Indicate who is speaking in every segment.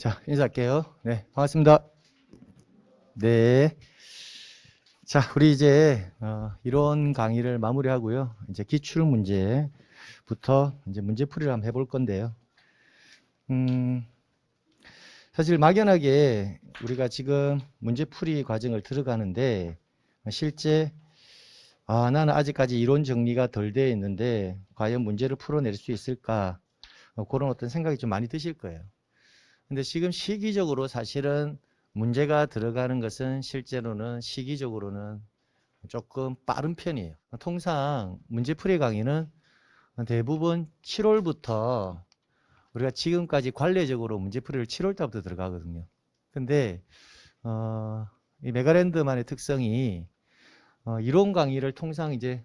Speaker 1: 자, 인사할게요. 네, 반갑습니다. 네. 자, 우리 이제 이론 강의를 마무리하고요. 이제 기출 문제부터 이제 문제풀이를 한번 해볼 건데요. 사실 막연하게 우리가 지금 문제풀이 과정을 들어가는데 실제 나는 아직까지 이론 정리가 덜 되어 있는데 과연 문제를 풀어낼 수 있을까? 그런 어떤 생각이 좀 많이 드실 거예요. 근데 지금 시기적으로 사실은 문제가 들어가는 것은 실제로는 시기적으로는 조금 빠른 편이에요. 통상 문제풀이 강의는 대부분 7월부터 우리가 지금까지 관례적으로 문제풀이를 7월 달부터 들어가거든요. 근데 이 메가랜드만의 특성이 이론 강의를 통상 이제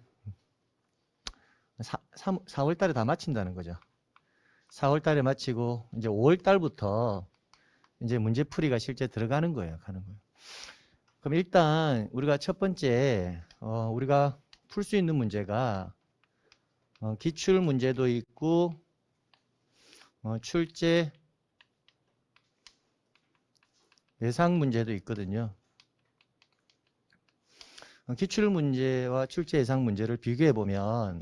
Speaker 1: 4월 달에 다 마친다는 거죠. 4월 달에 마치고 이제 5월 달부터 이제 문제풀이가 실제 들어가는 거예요. 가는 거예요. 그럼 일단 우리가 첫 번째 우리가 풀 수 있는 문제가 기출 문제도 있고 출제 예상 문제도 있거든요. 기출 문제와 출제 예상 문제를 비교해 보면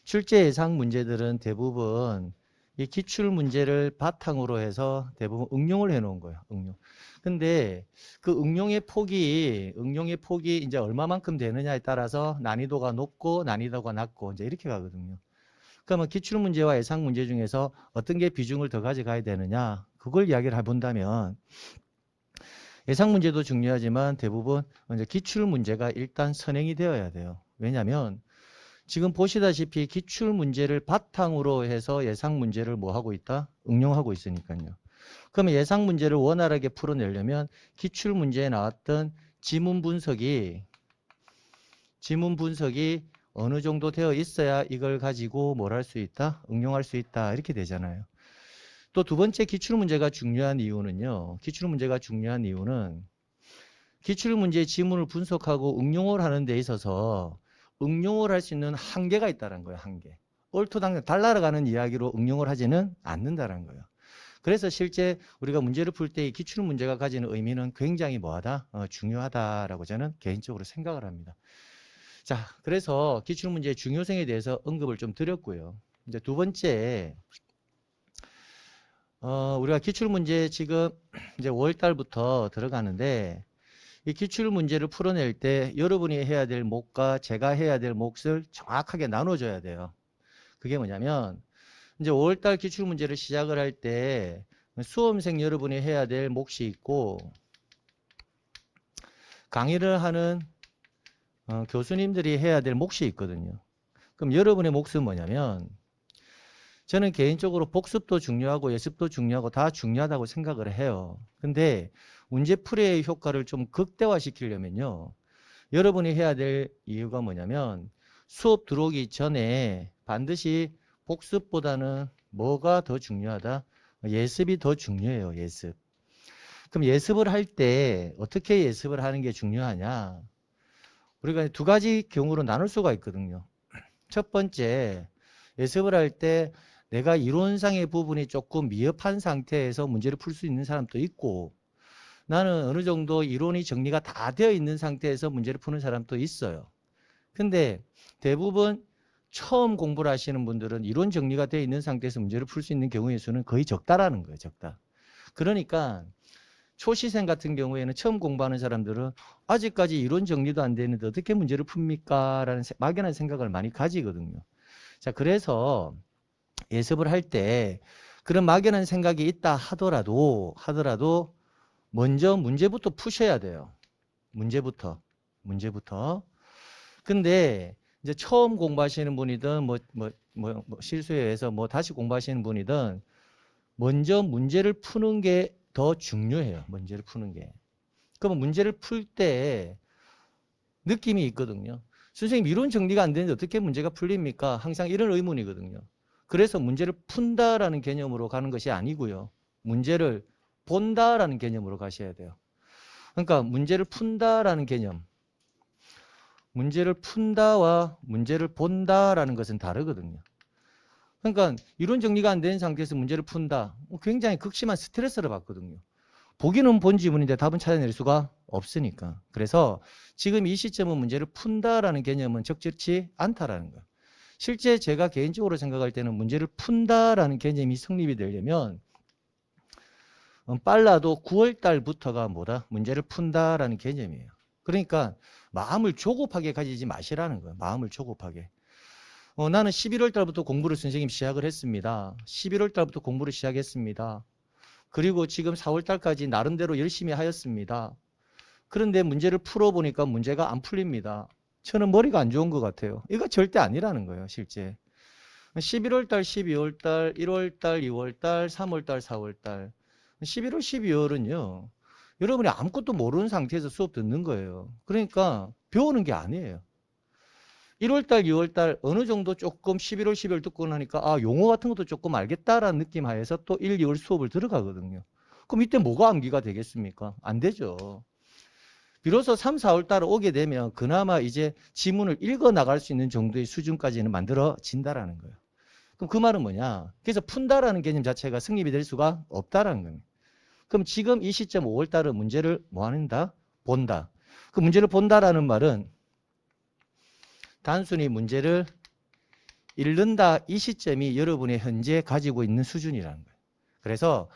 Speaker 1: 출제 예상 문제들은 대부분 이 기출 문제를 바탕으로 해서 대부분 응용을 해 놓은 거예요. 응용. 근데 그 응용의 폭이 이제 얼마만큼 되느냐에 따라서 난이도가 높고 난이도가 낮고 이제 이렇게 가거든요. 그러면 기출 문제와 예상 문제 중에서 어떤 게 비중을 더 가져가야 되느냐? 그걸 이야기를 해본다면 예상 문제도 중요하지만 대부분 이제 기출 문제가 일단 선행이 되어야 돼요. 왜냐하면 지금 보시다시피 기출 문제를 바탕으로 해서 예상 문제를 뭐 하고 있다? 응용하고 있으니까요. 그러면 예상 문제를 원활하게 풀어내려면 기출 문제에 나왔던 지문 분석이 어느 정도 되어 있어야 이걸 가지고 뭘 할 수 있다? 응용할 수 있다. 이렇게 되잖아요. 또 두 번째 기출 문제가 중요한 이유는요. 기출 문제가 중요한 이유는 기출 문제의 지문을 분석하고 응용을 하는 데 있어서 응용을 할 수 있는 한계가 있다는 거예요. 한계. 얼토당토 달라가는 이야기로 응용을 하지는 않는다는 거예요. 그래서 실제 우리가 문제를 풀 때 이 기출 문제가 가지는 의미는 굉장히 뭐하다? 중요하다라고 저는 개인적으로 생각을 합니다. 자, 그래서 기출 문제의 중요성에 대해서 언급을 좀 드렸고요. 이제 두 번째, 우리가 기출 문제 지금 이제 5월 달부터 들어가는데 이 기출 문제를 풀어낼 때 여러분이 해야 될 몫과 제가 해야 될 몫을 정확하게 나눠줘야 돼요. 그게 뭐냐면 이제 5월 달 기출 문제를 시작을 할 때 수험생 여러분이 해야 될 몫이 있고 강의를 하는 교수님들이 해야 될 몫이 있거든요. 그럼 여러분의 몫은 뭐냐면 저는 개인적으로 복습도 중요하고 예습도 중요하고 다 중요하다고 생각을 해요. 근데 문제풀이의 효과를 좀 극대화시키려면요. 여러분이 해야 될 이유가 뭐냐면 수업 들어오기 전에 반드시 복습보다는 뭐가 더 중요하다? 예습이 더 중요해요. 예습. 그럼 예습을 할 때 어떻게 예습을 하는 게 중요하냐? 우리가 두 가지 경우로 나눌 수가 있거든요. 첫 번째, 예습을 할 때 내가 이론상의 부분이 조금 미흡한 상태에서 문제를 풀 수 있는 사람도 있고 나는 어느 정도 이론이 정리가 다 되어 있는 상태에서 문제를 푸는 사람도 있어요. 근데 대부분 처음 공부를 하시는 분들은 이론 정리가 되어 있는 상태에서 문제를 풀 수 있는 경우의 수는 거의 적다라는 거예요. 적다. 그러니까 초시생 같은 경우에는 처음 공부하는 사람들은 아직까지 이론 정리도 안 되는데 어떻게 문제를 풉니까? 라는 막연한 생각을 많이 가지거든요. 자, 그래서 예습을 할 때 그런 막연한 생각이 있다 하더라도 먼저 문제부터 푸셔야 돼요. 문제부터. 근데 이제 처음 공부하시는 분이든 실수에 의해서 다시 공부하시는 분이든 먼저 문제를 푸는 게 더 중요해요. 문제를 푸는 게. 그러면 문제를 풀 때 느낌이 있거든요. 선생님 이론 정리가 안 되는데 어떻게 문제가 풀립니까? 항상 이런 의문이거든요. 그래서 문제를 푼다라는 개념으로 가는 것이 아니고요. 문제를 본다라는 개념으로 가셔야 돼요. 그러니까 문제를 푼다라는 개념. 문제를 푼다와 문제를 본다라는 것은 다르거든요. 그러니까 이론 정리가 안 된 상태에서 문제를 푼다. 굉장히 극심한 스트레스를 받거든요. 보기는 본 지문인데 답은 찾아낼 수가 없으니까. 그래서 지금 이 시점은 문제를 푼다라는 개념은 적절치 않다라는 거예요. 실제 제가 개인적으로 생각할 때는 문제를 푼다라는 개념이 성립이 되려면 빨라도 9월 달부터가 뭐다? 문제를 푼다라는 개념이에요. 그러니까 마음을 조급하게 가지지 마시라는 거예요. 마음을 조급하게. 나는 11월 달부터 공부를 선생님 시작을 했습니다. 11월 달부터 공부를 시작했습니다. 그리고 지금 4월 달까지 나름대로 열심히 하였습니다. 그런데 문제를 풀어보니까 문제가 안 풀립니다. 저는 머리가 안 좋은 것 같아요. 이거 절대 아니라는 거예요, 실제. 11월 달, 12월 달, 1월 달, 2월 달, 3월 달, 4월 달. 11월, 12월은요. 여러분이 아무것도 모르는 상태에서 수업 듣는 거예요. 그러니까 배우는 게 아니에요. 1월 달, 2월 달 어느 정도 조금 11월, 12월 듣고 나니까 용어 같은 것도 조금 알겠다라는 느낌 하에서 또 1, 2월 수업을 들어가거든요. 그럼 이때 뭐가 암기가 되겠습니까? 안 되죠. 비로소 3, 4월 달에 오게 되면 그나마 이제 지문을 읽어 나갈 수 있는 정도의 수준까지는 만들어진다라는 거예요. 그럼 그 말은 뭐냐? 그래서 푼다라는 개념 자체가 성립이 될 수가 없다라는 겁니다. 그럼 지금 이 시점 5월 달은 문제를 뭐 한다? 본다. 그 문제를 본다라는 말은 단순히 문제를 읽는다 이 시점이 여러분의 현재 가지고 있는 수준이라는 거예요. 그래서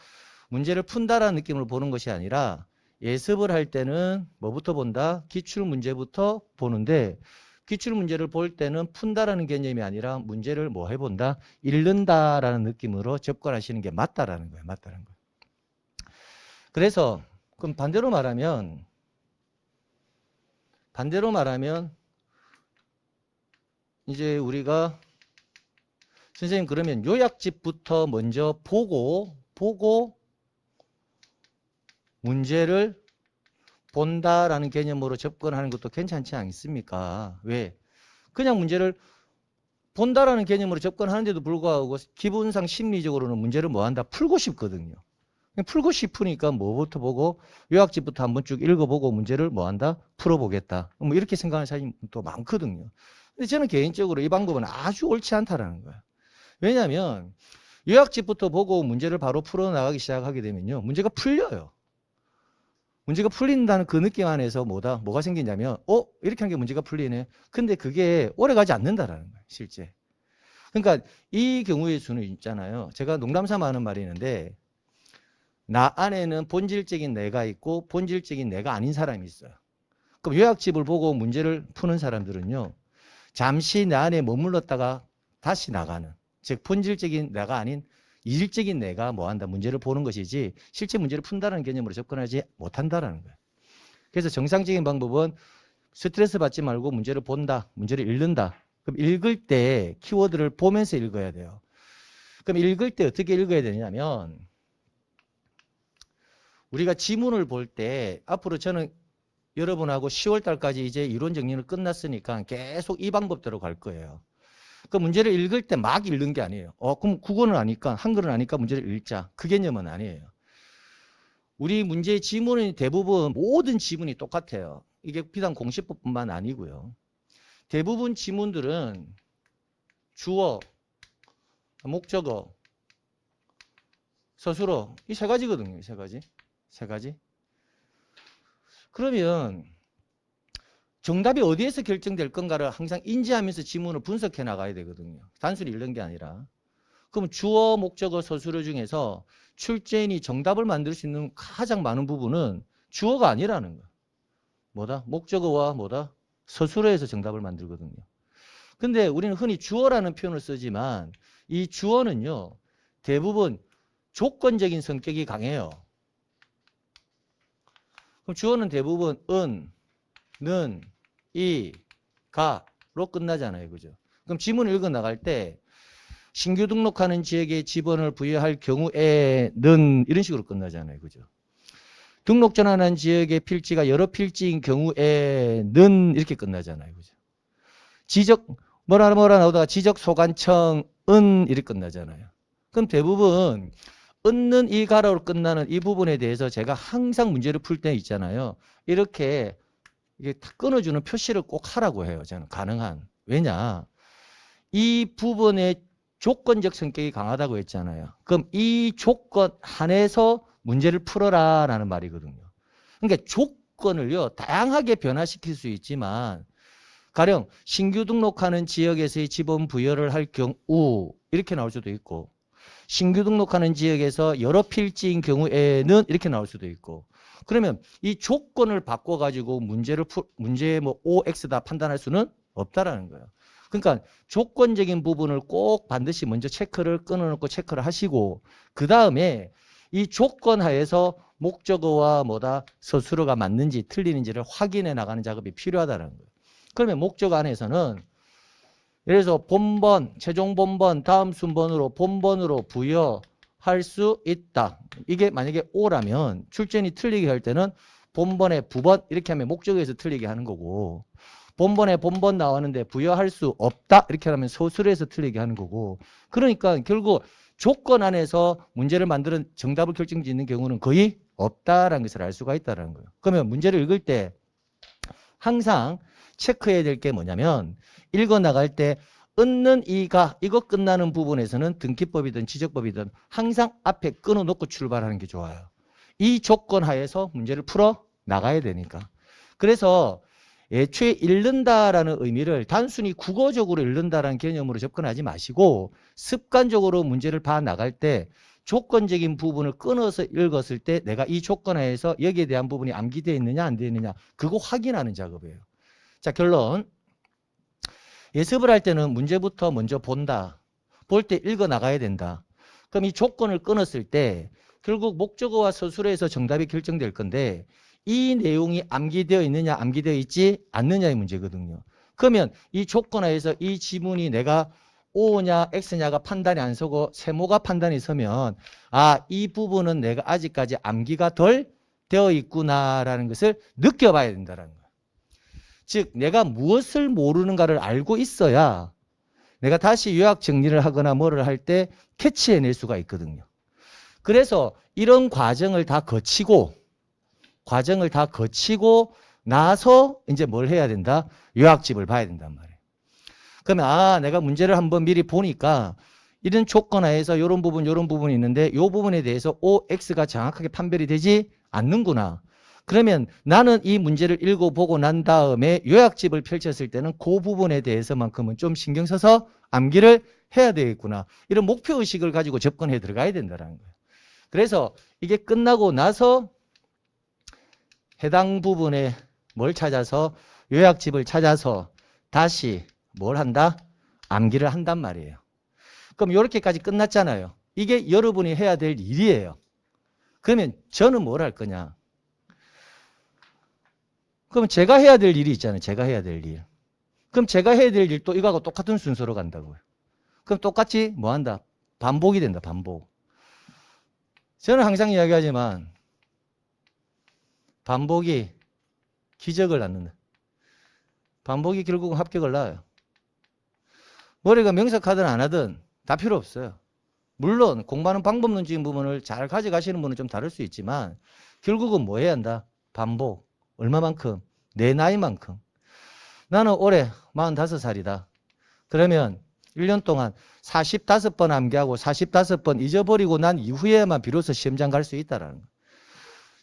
Speaker 1: 문제를 푼다라는 느낌으로 보는 것이 아니라 예습을 할 때는 뭐부터 본다? 기출문제부터 보는데 기출문제를 볼 때는 푼다라는 개념이 아니라 문제를 뭐 해본다? 읽는다라는 느낌으로 접근하시는 게 맞다라는 거예요. 맞다는 거예요. 그래서 그럼 반대로 말하면 이제 우리가 선생님 그러면 요약집부터 먼저 보고 문제를 본다라는 개념으로 접근하는 것도 괜찮지 않습니까? 왜? 그냥 문제를 본다라는 개념으로 접근하는데도 불구하고 기본상 심리적으로는 문제를 뭐 한다? 풀고 싶거든요. 풀고 싶으니까 뭐부터 보고 요약집부터 한번 쭉 읽어보고 문제를 뭐 한다? 풀어보겠다. 뭐 이렇게 생각하는 사람이 또 많거든요. 근데 저는 개인적으로 이 방법은 아주 옳지 않다라는 거예요. 왜냐하면 요약집부터 보고 문제를 바로 풀어나가기 시작하게 되면요. 문제가 풀려요. 문제가 풀린다는 그 느낌 안에서 뭐가 생기냐면 이렇게 한 게 문제가 풀리네. 근데 그게 오래가지 않는다라는 거예요. 실제. 그러니까 이 경우의 수는 있잖아요. 제가 농담삼아 하는 말이 있는데 나 안에는 본질적인 내가 있고 본질적인 내가 아닌 사람이 있어요. 그럼 요약집을 보고 문제를 푸는 사람들은요. 잠시 내 안에 머물렀다가 다시 나가는, 즉 본질적인 내가 아닌 이질적인 내가 뭐한다? 문제를 보는 것이지 실제 문제를 푼다는 개념으로 접근하지 못한다는 거예요. 그래서 정상적인 방법은 스트레스 받지 말고 문제를 본다, 문제를 읽는다. 그럼 읽을 때 키워드를 보면서 읽어야 돼요. 그럼 읽을 때 어떻게 읽어야 되냐면 우리가 지문을 볼 때 앞으로 저는 여러분하고 10월 달까지 이제 이론 정리는 끝났으니까 계속 이 방법대로 갈 거예요. 그 문제를 읽을 때 막 읽는 게 아니에요. 그럼 국어는 아니까, 한글은 아니까 문제를 읽자. 그 개념은 아니에요. 우리 문제의 지문은 대부분 모든 지문이 똑같아요. 이게 비단 공시법뿐만 아니고요. 대부분 지문들은 주어, 목적어, 서술어 이 세 가지거든요. 세 가지. 그러면 정답이 어디에서 결정될 건가를 항상 인지하면서 지문을 분석해 나가야 되거든요. 단순히 읽는 게 아니라. 그럼 주어, 목적어, 서술어 중에서 출제인이 정답을 만들 수 있는 가장 많은 부분은 주어가 아니라는 거야. 뭐다? 목적어와 서술어에서 정답을 만들거든요. 근데 우리는 흔히 주어라는 표현을 쓰지만 이 주어는요. 대부분 조건적인 성격이 강해요. 그럼 주어는 대부분 는, 이, 가로 끝나잖아요. 그죠? 그럼 지문을 읽어 나갈 때 신규 등록하는 지역에 지번을 부여할 경우에는 이런 식으로 끝나잖아요. 그죠? 등록 전환한 지역의 필지가 여러 필지인 경우에는 이렇게 끝나잖아요. 그죠? 지적 뭐라 나오다가 지적 소관청은 이렇게 끝나잖아요. 그럼 대부분 는 이 가로로 끝나는 이 부분에 대해서 제가 항상 문제를 풀 때 있잖아요. 이렇게 이게 탁 끊어주는 표시를 꼭 하라고 해요. 저는 가능한. 왜냐? 이 부분에 조건적 성격이 강하다고 했잖아요. 그럼 이 조건 안에서 문제를 풀어라 라는 말이거든요. 그러니까 조건을요, 다양하게 변화시킬 수 있지만 가령 신규 등록하는 지역에서의 지분 부여를 할 경우 이렇게 나올 수도 있고, 신규 등록하는 지역에서 여러 필지인 경우에는 이렇게 나올 수도 있고, 그러면 이 조건을 바꿔가지고 문제의 뭐 OX다 판단할 수는 없다라는 거예요. 그러니까 조건적인 부분을 꼭 반드시 먼저 체크를 끊어놓고 체크를 하시고, 그 다음에 이 조건 하에서 목적어와 뭐다 서술어가 맞는지 틀리는지를 확인해 나가는 작업이 필요하다는 거예요. 그러면 목적어 안에서는 예를 들어서 본번, 최종 본번, 다음 순번으로 본번으로 부여할 수 있다. 이게 만약에 O라면 출전이 틀리게 할 때는 본번에 부번 이렇게 하면 목적어에서 틀리게 하는 거고, 본번에 본번 나왔는데 부여할 수 없다 이렇게 하면 서술에서 틀리게 하는 거고, 그러니까 결국 조건 안에서 문제를 만드는 정답을 결정짓는 경우는 거의 없다라는 것을 알 수가 있다는 거예요. 그러면 문제를 읽을 때 항상 체크해야 될 게 뭐냐면, 읽어 나갈 때 얻는 이가 이거 끝나는 부분에서는 등기법이든 지적법이든 항상 앞에 끊어놓고 출발하는 게 좋아요. 이 조건 하에서 문제를 풀어 나가야 되니까. 그래서 애초에 읽는다라는 의미를 단순히 국어적으로 읽는다라는 개념으로 접근하지 마시고, 습관적으로 문제를 봐 나갈 때 조건적인 부분을 끊어서 읽었을 때 내가 이 조건 하에서 여기에 대한 부분이 암기되어 있느냐 안 되어 있느냐 그거 확인하는 작업이에요. 자, 결론. 예습을 할 때는 문제부터 먼저 본다. 볼 때 읽어 나가야 된다. 그럼 이 조건을 끊었을 때 결국 목적어와 서술어에서 정답이 결정될 건데, 이 내용이 암기되어 있느냐 암기되어 있지 않느냐의 문제거든요. 그러면 이 조건 하에서 이 지문이 내가 O냐 X냐가 판단이 안 서고 세모가 판단이 서면, 아, 이 부분은 내가 아직까지 암기가 덜 되어 있구나라는 것을 느껴봐야 된다는 거예요. 즉 내가 무엇을 모르는가를 알고 있어야 내가 다시 요약 정리를 하거나 뭐를 할 때 캐치해낼 수가 있거든요. 그래서 이런 과정을 다 거치고 나서 이제 뭘 해야 된다? 요약집을 봐야 된단 말이에요. 그러면 아, 내가 문제를 한번 미리 보니까 이런 조건 하에서 이런 부분이 있는데 이 부분에 대해서 OX가 정확하게 판별이 되지 않는구나. 그러면 나는 이 문제를 읽어보고 난 다음에 요약집을 펼쳤을 때는 그 부분에 대해서만큼은 좀 신경 써서 암기를 해야 되겠구나. 이런 목표의식을 가지고 접근해 들어가야 된다는 거예요. 그래서 이게 끝나고 나서 해당 부분에 뭘 찾아서 요약집을 찾아서 다시 뭘 한다? 암기를 한단 말이에요. 그럼 이렇게까지 끝났잖아요. 이게 여러분이 해야 될 일이에요. 그러면 저는 뭘 할 거냐? 그럼 제가 해야 될 일이 있잖아요. 제가 해야 될 일. 그럼 제가 해야 될 일도 이거하고 똑같은 순서로 간다고요. 그럼 똑같이 뭐 한다? 반복이 된다. 반복. 저는 항상 이야기하지만 반복이 기적을 낳는다. 반복이 결국은 합격을 낳아요. 머리가 명석하든 안 하든 다 필요 없어요. 물론 공부하는 방법론적인 부분을 잘 가져가시는 분은 좀 다를 수 있지만 결국은 뭐 해야 한다? 반복. 얼마만큼? 내 나이만큼. 나는 올해 45살이다. 그러면 1년 동안 45번 암기하고 45번 잊어버리고 난 이후에만 비로소 시험장 갈 수 있다라는 거예요.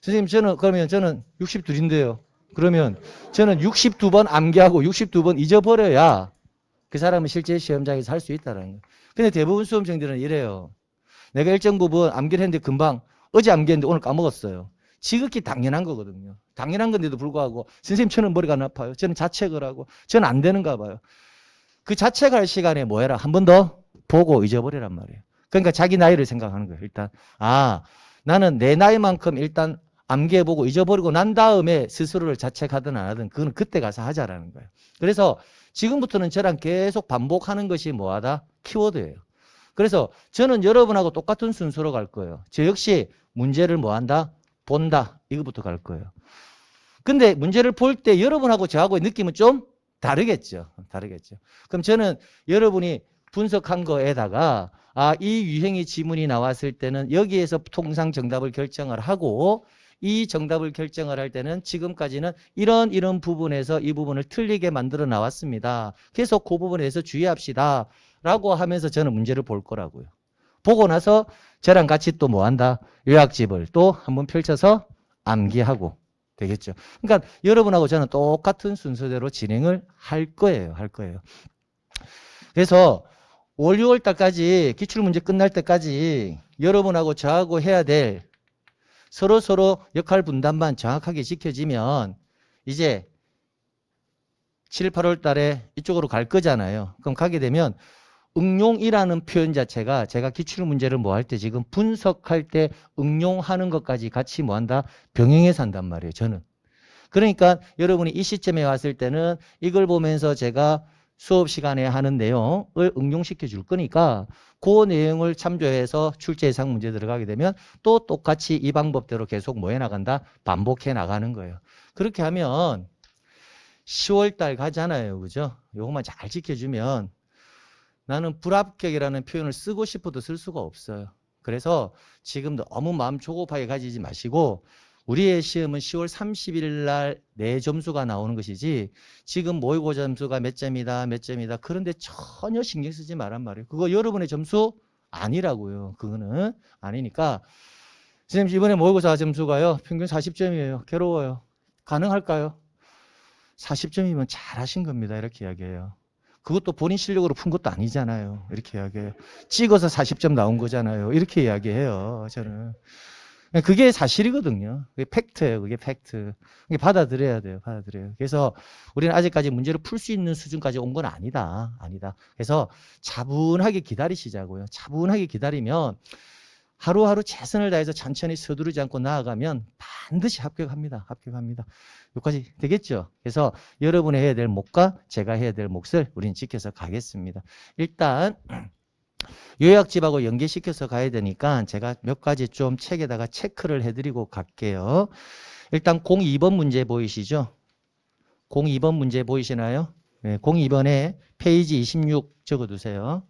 Speaker 1: 선생님, 저는 62인데요. 그러면 저는 62번 암기하고 62번 잊어버려야 그 사람은 실제 시험장에서 할 수 있다는 거예요. 근데 대부분 수험생들은 이래요. 내가 일정 부분 암기를 했는데 금방 어제 암기했는데 오늘 까먹었어요. 지극히 당연한 거거든요. 당연한 건데도 불구하고 선생님 저는 머리가 안 아파요. 저는 자책을 하고 저는 안 되는가 봐요. 그 자책할 시간에 뭐 해라? 한 번 더 보고 잊어버리란 말이에요. 그러니까 자기 나이를 생각하는 거예요. 일단 아, 나는 내 나이만큼 일단 암기해보고 잊어버리고 난 다음에 스스로를 자책하든 안 하든 그건 그때 가서 하자라는 거예요. 그래서 지금부터는 저랑 계속 반복하는 것이 뭐하다? 키워드예요. 그래서 저는 여러분하고 똑같은 순서로 갈 거예요. 저 역시 문제를 뭐한다? 본다. 이거부터 갈 거예요. 근데 문제를 볼 때 여러분하고 저하고의 느낌은 좀 다르겠죠. 다르겠죠. 그럼 저는 여러분이 분석한 거에다가 아, 이 유형의 지문이 나왔을 때는 여기에서 통상 정답을 결정을 하고 이 정답을 결정을 할 때는 지금까지는 이런 부분에서 이 부분을 틀리게 만들어 나왔습니다. 계속 그 부분에 대해서 주의합시다. 라고 하면서 저는 문제를 볼 거라고요. 보고 나서 저랑 같이 또 뭐 한다? 요약집을 또 한번 펼쳐서 암기하고 되겠죠. 그러니까 여러분하고 저는 똑같은 순서대로 진행을 할 거예요. 그래서 5월, 6월 달까지 기출문제 끝날 때까지 여러분하고 저하고 해야 될 서로 역할 분담만 정확하게 지켜지면 이제 7, 8월 달에 이쪽으로 갈 거잖아요. 그럼 가게 되면 응용이라는 표현 자체가 제가 기출문제를 뭐 할 때 지금 분석할 때 응용하는 것까지 같이 뭐 한다? 병행해서 한단 말이에요. 저는. 그러니까 여러분이 이 시점에 왔을 때는 이걸 보면서 제가 수업 시간에 하는 내용을 응용시켜 줄 거니까 그 내용을 참조해서 출제 예상 문제 들어가게 되면 또 똑같이 이 방법대로 계속 뭐 해 나간다? 반복해 나가는 거예요. 그렇게 하면 10월 달 가잖아요. 그죠? 요것만 잘 지켜주면 나는 불합격이라는 표현을 쓰고 싶어도 쓸 수가 없어요. 그래서 지금 너무 마음 조급하게 가지지 마시고 우리의 시험은 10월 30일 날 내 점수가 나오는 것이지 지금 모의고사 점수가 몇 점이다 그런데 전혀 신경 쓰지 말란 말이에요. 그거 여러분의 점수 아니라고요. 그거는 아니니까 선생님 이번에 모의고사 점수가요 평균 40점이에요. 괴로워요. 가능할까요? 40점이면 잘하신 겁니다. 이렇게 이야기해요. 그것도 본인 실력으로 푼 것도 아니잖아요. 이렇게 이야기해요. 찍어서 40점 나온 거잖아요. 이렇게 이야기해요. 저는. 그게 사실이거든요. 그게 팩트예요. 그게 팩트. 그게 받아들여야 돼요. 그래서 우리는 아직까지 문제를 풀 수 있는 수준까지 온 건 아니다. 그래서 차분하게 기다리시자고요. 차분하게 기다리면 하루하루 최선을 다해서 천천히 서두르지 않고 나아가면 반드시 합격합니다. 여기까지 되겠죠? 그래서 여러분이 해야 될 몫과 제가 해야 될 몫을 우리는 지켜서 가겠습니다. 일단 요약집하고 연계시켜서 가야 되니까 제가 몇 가지 좀 책에다가 체크를 해드리고 갈게요. 일단 02번 문제 보이시죠? 02번 문제 보이시나요? 네, 02번에 페이지 26 적어두세요.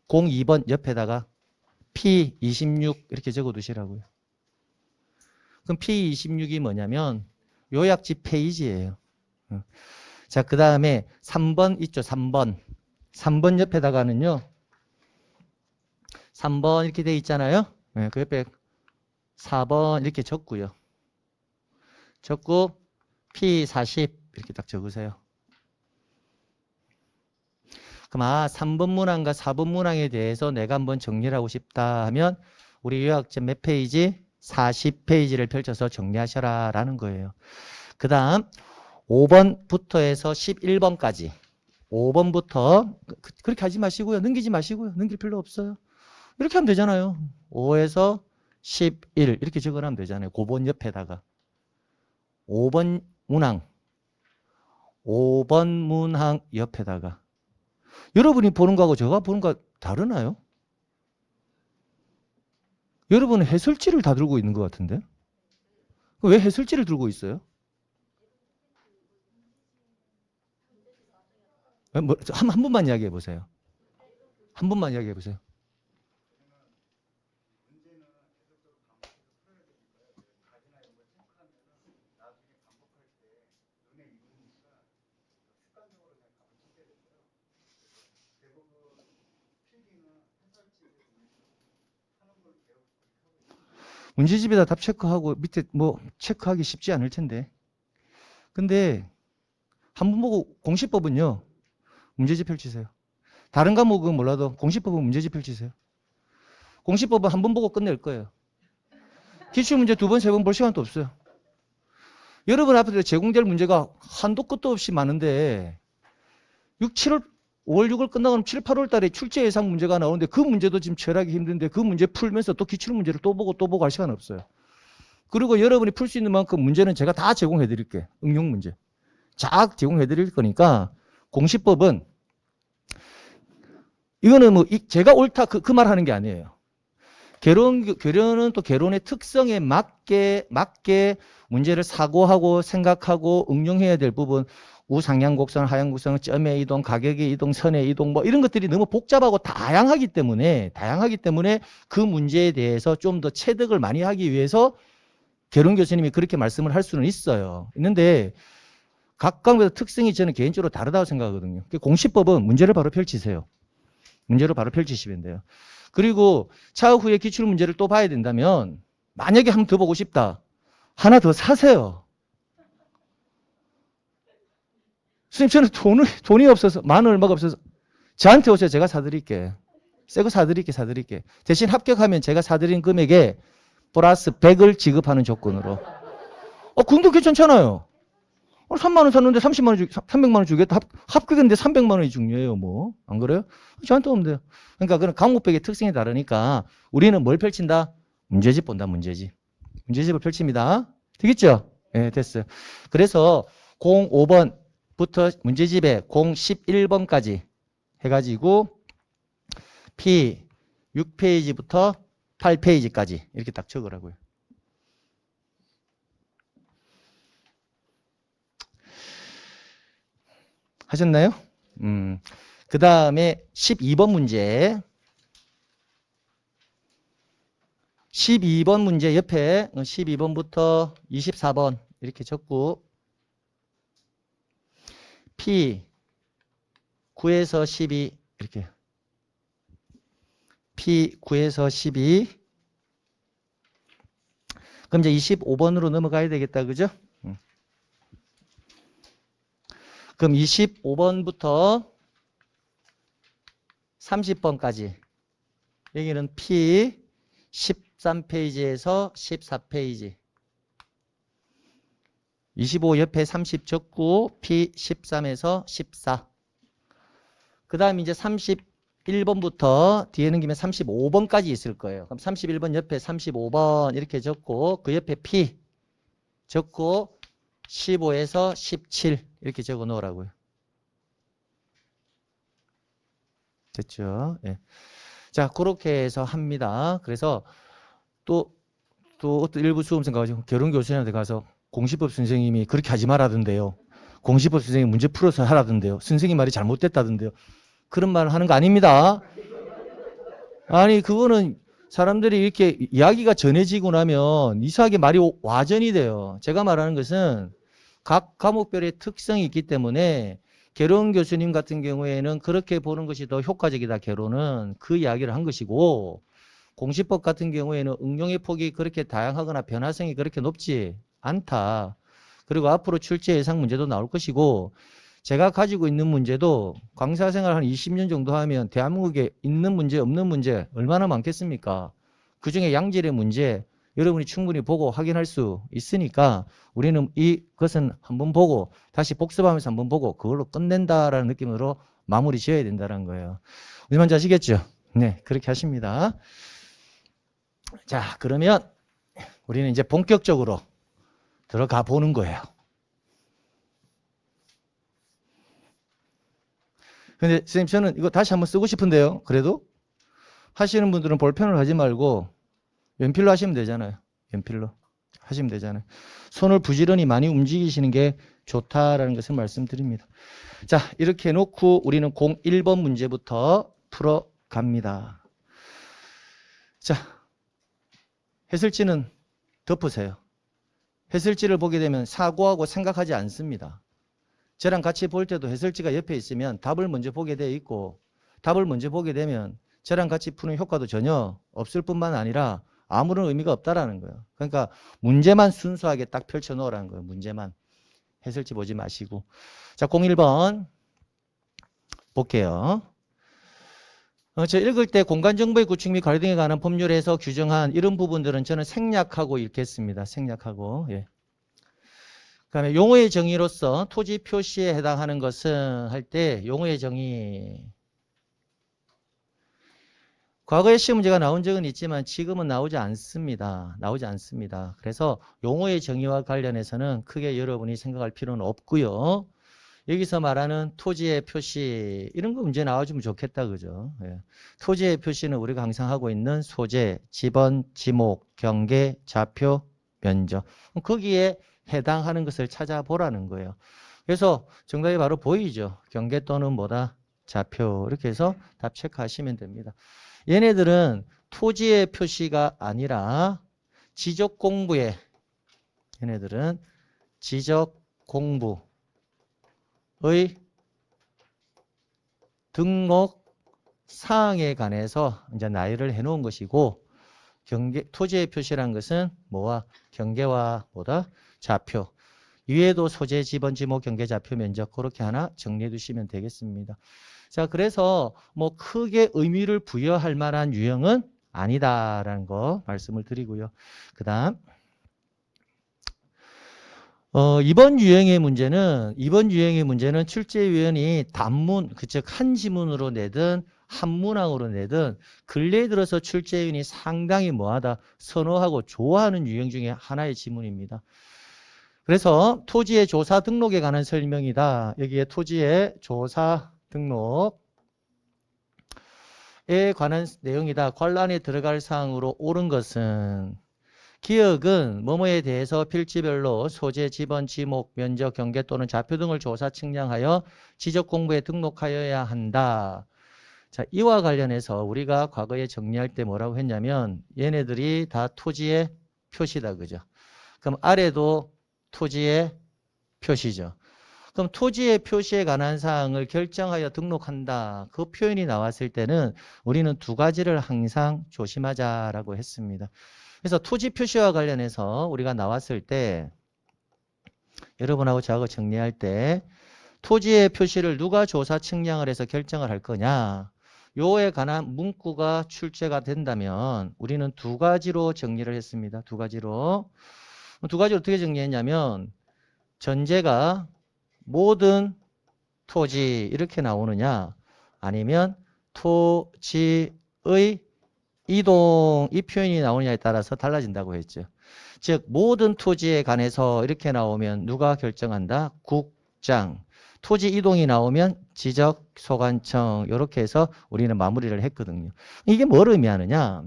Speaker 1: 02번 옆에다가 P26 이렇게 적어두시라고요. 그럼 P26이 뭐냐면 요약집 페이지예요. 자, 그 다음에 3번 있죠. 3번 옆에다가는요. 3번 이렇게 돼 있잖아요. 네, 그 옆에 4번 이렇게 적고요. 적고 P40 이렇게 딱 적으세요. 그럼 3번 문항과 4번 문항에 대해서 내가 한번 정리를 하고 싶다 하면 우리 요약집 몇 페이지? 40페이지를 펼쳐서 정리하셔라 라는 거예요. 그 다음 5번부터 해서 11번까지 5번부터 그렇게 하지 마시고요. 넘기지 마시고요. 넘길 필요 없어요. 이렇게 하면 되잖아요. 5에서 11 이렇게 적어놓으면 되잖아요. 5번 옆에다가 5번 문항 옆에다가 여러분이 보는 거하고 제가 보는 거 다르나요? 여러분은 해설지를 다 들고 있는 것 같은데? 왜 해설지를 들고 있어요? 한 번만 이야기해 보세요. 한 번만 이야기해 보세요. 문제집에다 답 체크하고 밑에 뭐 체크하기 쉽지 않을 텐데. 근데 한 번 보고 공시법은요. 문제집 펼치세요. 다른 과목은 몰라도 공시법은 문제집 펼치세요. 공시법은 한 번 보고 끝낼 거예요. 기출문제 2번, 3번 볼 시간도 없어요. 여러분 앞에 제공될 문제가 한도 끝도 없이 많은데 5월 6월 끝나고 7, 8월 달에 출제 예상 문제가 나오는데 그 문제도 지금 처리하기 힘든데 그 문제 풀면서 또 기출문제를 또 보고 할 시간 없어요. 그리고 여러분이 풀 수 있는 만큼 문제는 제가 다 제공해 드릴게요. 응용 문제. 쫙 제공해 드릴 거니까 공시법은 이거는 뭐 제가 옳다 그 말 하는 게 아니에요. 결론은 또 결론의 특성에 맞게 문제를 사고하고 생각하고 응용해야 될 부분 우상향 곡선, 하향 곡선, 점의 이동, 가격의 이동, 선의 이동 뭐 이런 것들이 너무 복잡하고 다양하기 때문에 그 문제에 대해서 좀 더 체득을 많이 하기 위해서 계론 교수님이 그렇게 말씀을 할 수는 있는데 각 과목의 특성이 저는 개인적으로 다르다고 생각하거든요. 공시법은 문제를 바로 펼치세요. 문제로 바로 펼치시면 돼요. 그리고 차후에 기출문제를 또 봐야 된다면 만약에 한 번 더 보고 싶다. 하나 더 사세요. 선생님 저는 돈이 없어서 만 원 얼마가 없어서 저한테 오세요. 제가 사드릴게. 새 거 사드릴게. 대신 합격하면 제가 사드린 금액에 플러스 100을 지급하는 조건으로. 그것도 괜찮잖아요. 3만 원 샀는데 30만 원 300만 원 주겠다. 합격했는데 300만 원이 중요해요, 뭐. 안 그래요? 저한테 오면 돼요. 그러니까 그런 과목별의 특성이 다르니까 우리는 뭘 펼친다? 문제집 본다, 문제집. 문제집을 펼칩니다. 되겠죠? 예, 됐어요. 그래서 05번부터 문제집에 011번까지 해가지고 P 6페이지부터 8페이지까지 이렇게 딱 적으라고요. 하셨나요? 그 다음에 12번 문제. 12번 문제 옆에 12번부터 24번 이렇게 적고 P 9에서 12 이렇게 P 9에서 12 그럼 이제 25번으로 넘어가야 되겠다. 그죠? 그럼 25번부터 30번까지 여기는 P 13페이지에서 14페이지 25 옆에 30 적고 P 13에서 14 그 다음 이제 31번부터 뒤에 넘기면 35번까지 있을 거예요. 그럼 31번 옆에 35번 이렇게 적고 그 옆에 P 적고 15에서 17 이렇게 적어 놓으라고요. 됐죠? 예. 자, 그렇게 해서 합니다. 그래서 또 어떤 일부 수험생 가가지고 결혼교수님한테 가서 공시법 선생님이 그렇게 하지 말라던데요. 공시법 선생님이 문제 풀어서 하라던데요. 선생님 말이 잘못됐다던데요. 그런 말을 하는 거 아닙니다. 아니 그거는 사람들이 이렇게 이야기가 전해지고 나면 이상하게 말이 와전이 돼요. 제가 말하는 것은 각 과목별의 특성이 있기 때문에 개론 교수님 같은 경우에는 그렇게 보는 것이 더 효과적이다. 개론은 그 이야기를 한 것이고 공시법 같은 경우에는 응용의 폭이 그렇게 다양하거나 변화성이 그렇게 높지 않다. 그리고 앞으로 출제 예상 문제도 나올 것이고 제가 가지고 있는 문제도 강사 생활 한 20년 정도 하면 대한민국에 있는 문제 없는 문제 얼마나 많겠습니까? 그중에 양질의 문제 여러분이 충분히 보고 확인할 수 있으니까 우리는 이것은 한번 보고 다시 복습하면서 한번 보고 그걸로 끝낸다라는 느낌으로 마무리 지어야 된다는 거예요. 우리 먼저 아시겠죠? 네, 그렇게 하십니다. 자, 그러면 우리는 이제 본격적으로 들어가 보는 거예요. 근데 선생님 저는 이거 다시 한번 쓰고 싶은데요. 그래도 하시는 분들은 볼펜을 하지 말고 연필로 하시면 되잖아요. 연필로 하시면 되잖아요. 손을 부지런히 많이 움직이시는 게 좋다라는 것을 말씀드립니다. 자, 이렇게 해놓고 우리는 01번 문제부터 풀어갑니다. 자, 해설지는 덮으세요. 해설지를 보게 되면 사고하고 생각하지 않습니다. 저랑 같이 볼 때도 해설지가 옆에 있으면 답을 먼저 보게 돼 있고 답을 먼저 보게 되면 저랑 같이 푸는 효과도 전혀 없을 뿐만 아니라 아무런 의미가 없다라는 거예요. 그러니까 문제만 순수하게 딱 펼쳐 놓으라는 거예요. 문제만. 해설지 보지 마시고. 자, 01번 볼게요. 저 읽을 때 공간정보의 구축 및 관리 등에 관한 법률에서 규정한 이런 부분들은 저는 생략하고 읽겠습니다. 생략하고. 예. 그 다음에 용어의 정의로서 토지 표시에 해당하는 것은 할 때 용어의 정의 과거에 시험 문제가 나온 적은 있지만 지금은 나오지 않습니다. 나오지 않습니다. 그래서 용어의 정의와 관련해서는 크게 여러분이 생각할 필요는 없고요. 여기서 말하는 토지의 표시 이런 거 문제 나와주면 좋겠다. 그죠? 예. 토지의 표시는 우리가 항상 하고 있는 소재, 지번, 지목, 경계, 좌표, 면적 거기에 해당하는 것을 찾아보라는 거예요. 그래서 정답이 바로 보이죠. 경계 또는 뭐다? 좌표 이렇게 해서 답 체크하시면 됩니다. 얘네들은 토지의 표시가 아니라 지적 공부에 얘네들은 지적 공부의 등록 사항에 관해서 이제 나열을 해 놓은 것이고, 토지의 표시란 것은 뭐와 경계와 뭐다? 좌표. 위에도 소재, 지번, 지목, 경계, 좌표, 면적 그렇게 하나 정리해 두시면 되겠습니다. 자, 그래서 뭐 크게 의미를 부여할 만한 유형은 아니다라는 거 말씀을 드리고요. 그 다음 이번 유형의 문제는 출제위원이 단문, 즉 한 지문으로 내든 한 문항으로 내든 근래에 들어서 출제위원이 상당히 뭐하다 선호하고 좋아하는 유형 중에 하나의 지문입니다. 그래서 토지의 조사 등록에 관한 설명이다. 여기에 토지의 조사 등록에 관한 내용이다. 관란에 들어갈 사항으로 옳은 것은 기억은 뭐뭐에 대해서 필지별로 소재, 지번, 지목, 면적, 경계 또는 좌표 등을 조사 측량하여 지적 공부에 등록하여야 한다. 자, 이와 관련해서 우리가 과거에 정리할 때 뭐라고 했냐면 얘네들이 다 토지의 표시다. 그죠? 그럼 아래도 토지의 표시죠. 그럼 토지의 표시에 관한 사항을 결정하여 등록한다. 그 표현이 나왔을 때는 우리는 두 가지를 항상 조심하자라고 했습니다. 그래서 토지 표시와 관련해서 우리가 나왔을 때 여러분하고 저하고 정리할 때 토지의 표시를 누가 조사 측량을 해서 결정을 할 거냐, 요에 관한 문구가 출제가 된다면 우리는 두 가지로 정리를 했습니다. 두 가지로 어떻게 정리했냐면 전제가 모든 토지 이렇게 나오느냐, 아니면 토지의 이동 이 표현이 나오느냐에 따라서 달라진다고 했죠. 즉 모든 토지에 관해서 이렇게 나오면 누가 결정한다? 국장. 토지 이동이 나오면 지적소관청. 이렇게 해서 우리는 마무리를 했거든요. 이게 뭘 의미하느냐?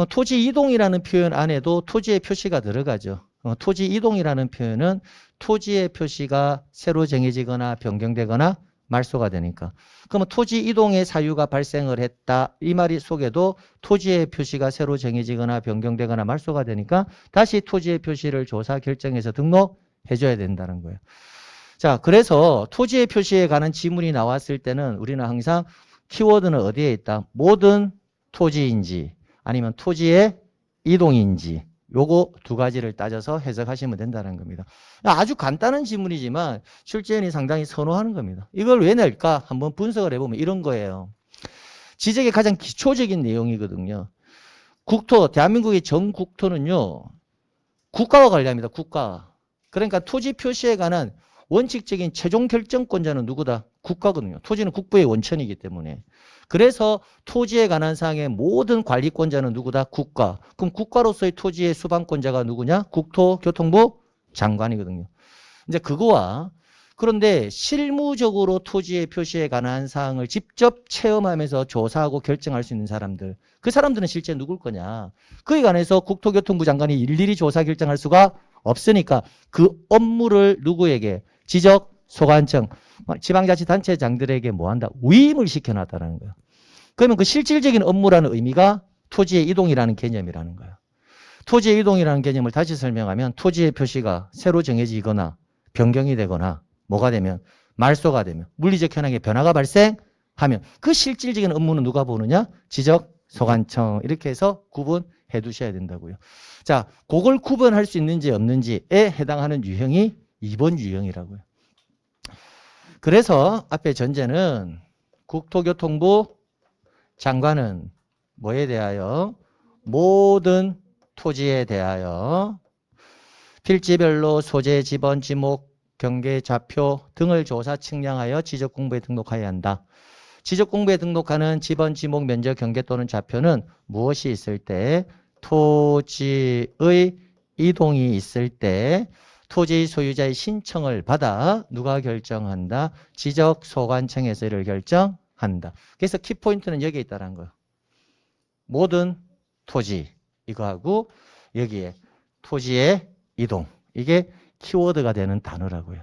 Speaker 1: 토지 이동이라는 표현 안에도 토지의 표시가 들어가죠. 토지 이동이라는 표현은 토지의 표시가 새로 정해지거나 변경되거나 말소가 되니까. 그러면 토지 이동의 사유가 발생을 했다. 이 말이 속에도 토지의 표시가 새로 정해지거나 변경되거나 말소가 되니까 다시 토지의 표시를 조사 결정해서 등록해 줘야 된다는 거예요. 자, 그래서 토지의 표시에 관한 지문이 나왔을 때는 우리는 항상 키워드는 어디에 있다? 모든 토지인지 아니면 토지의 이동인지 요거 두 가지를 따져서 해석하시면 된다는 겁니다. 아주 간단한 지문이지만 출제인이 상당히 선호하는 겁니다. 이걸 왜 낼까? 한번 분석을 해보면 이런 거예요. 지적의 가장 기초적인 내용이거든요. 국토, 대한민국의 전 국토는요, 국가와 관련합니다. 국가. 그러니까 토지 표시에 관한 원칙적인 최종 결정권자는 누구다? 국가거든요. 토지는 국부의 원천이기 때문에. 그래서 토지에 관한 사항의 모든 관리권자는 누구다? 국가. 그럼 국가로서의 토지의 수반권자가 누구냐? 국토교통부 장관이거든요. 이제 그거와 그런데 실무적으로 토지의 표시에 관한 사항을 직접 체험하면서 조사하고 결정할 수 있는 사람들. 그 사람들은 실제 누굴 거냐? 그에 관해서 국토교통부 장관이 일일이 조사 결정할 수가 없으니까 그 업무를 누구에게? 지적, 소관청, 지방자치단체장들에게 뭐한다? 위임을 시켜놨다는 거예요. 그러면 그 실질적인 업무라는 의미가 토지의 이동이라는 개념이라는 거예요. 토지의 이동이라는 개념을 다시 설명하면 토지의 표시가 새로 정해지거나 변경이 되거나 뭐가 되면 말소가 되면 물리적 현황에 변화가 발생하면 그 실질적인 업무는 누가 보느냐? 지적, 소관청 이렇게 해서 구분해 두셔야 된다고요. 자, 그걸 구분할 수 있는지 없는지에 해당하는 유형이 2번 유형이라고요. 그래서 앞에 전제는 국토교통부 장관은 뭐에 대하여? 모든 토지에 대하여 필지별로 소재, 지번, 지목, 경계, 좌표 등을 조사 측량하여 지적공부에 등록하여야 한다. 지적공부에 등록하는 지번, 지목, 면적, 경계 또는 좌표는 무엇이 있을 때? 토지의 이동이 있을 때 토지 소유자의 신청을 받아 누가 결정한다? 지적소관청에서 이를 결정한다. 그래서 키포인트는 여기에 있다는 거예요. 모든 토지 이거하고 여기에 토지의 이동 이게 키워드가 되는 단어라고요.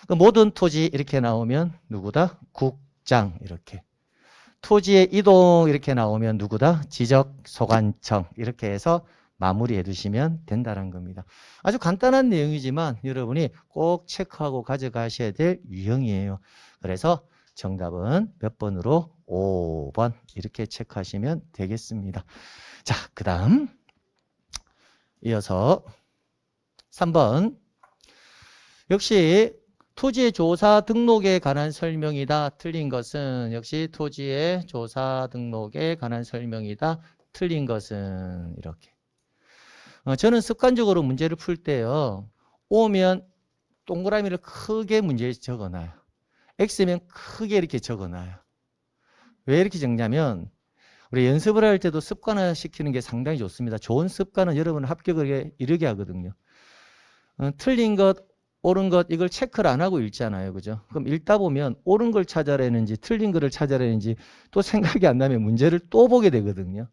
Speaker 1: 그러니까 모든 토지 이렇게 나오면 누구다? 국장 이렇게. 토지의 이동 이렇게 나오면 누구다? 지적소관청 이렇게 해서 마무리해 두시면 된다는 겁니다. 아주 간단한 내용이지만 여러분이 꼭 체크하고 가져가셔야 될 유형이에요. 그래서 정답은 몇 번으로? 5번 이렇게 체크하시면 되겠습니다. 자, 그 다음 이어서 3번 역시 토지의 조사 등록에 관한 설명이다. 틀린 것은 역시 토지의 조사 등록에 관한 설명이다. 틀린 것은 이렇게. 저는 습관적으로 문제를 풀 때요. O면 동그라미를 크게 문제에 적어놔요. X면 크게 이렇게 적어놔요. 왜 이렇게 적냐면 우리 연습을 할 때도 습관화 시키는 게 상당히 좋습니다. 좋은 습관은 여러분을 합격을 이르게 하거든요. 틀린 것, 옳은 것 이걸 체크를 안 하고 읽잖아요. 그죠? 그럼 읽다 보면 옳은 걸 찾아내는지 틀린 거를 찾아내는지 또 생각이 안 나면 문제를 또 보게 되거든요.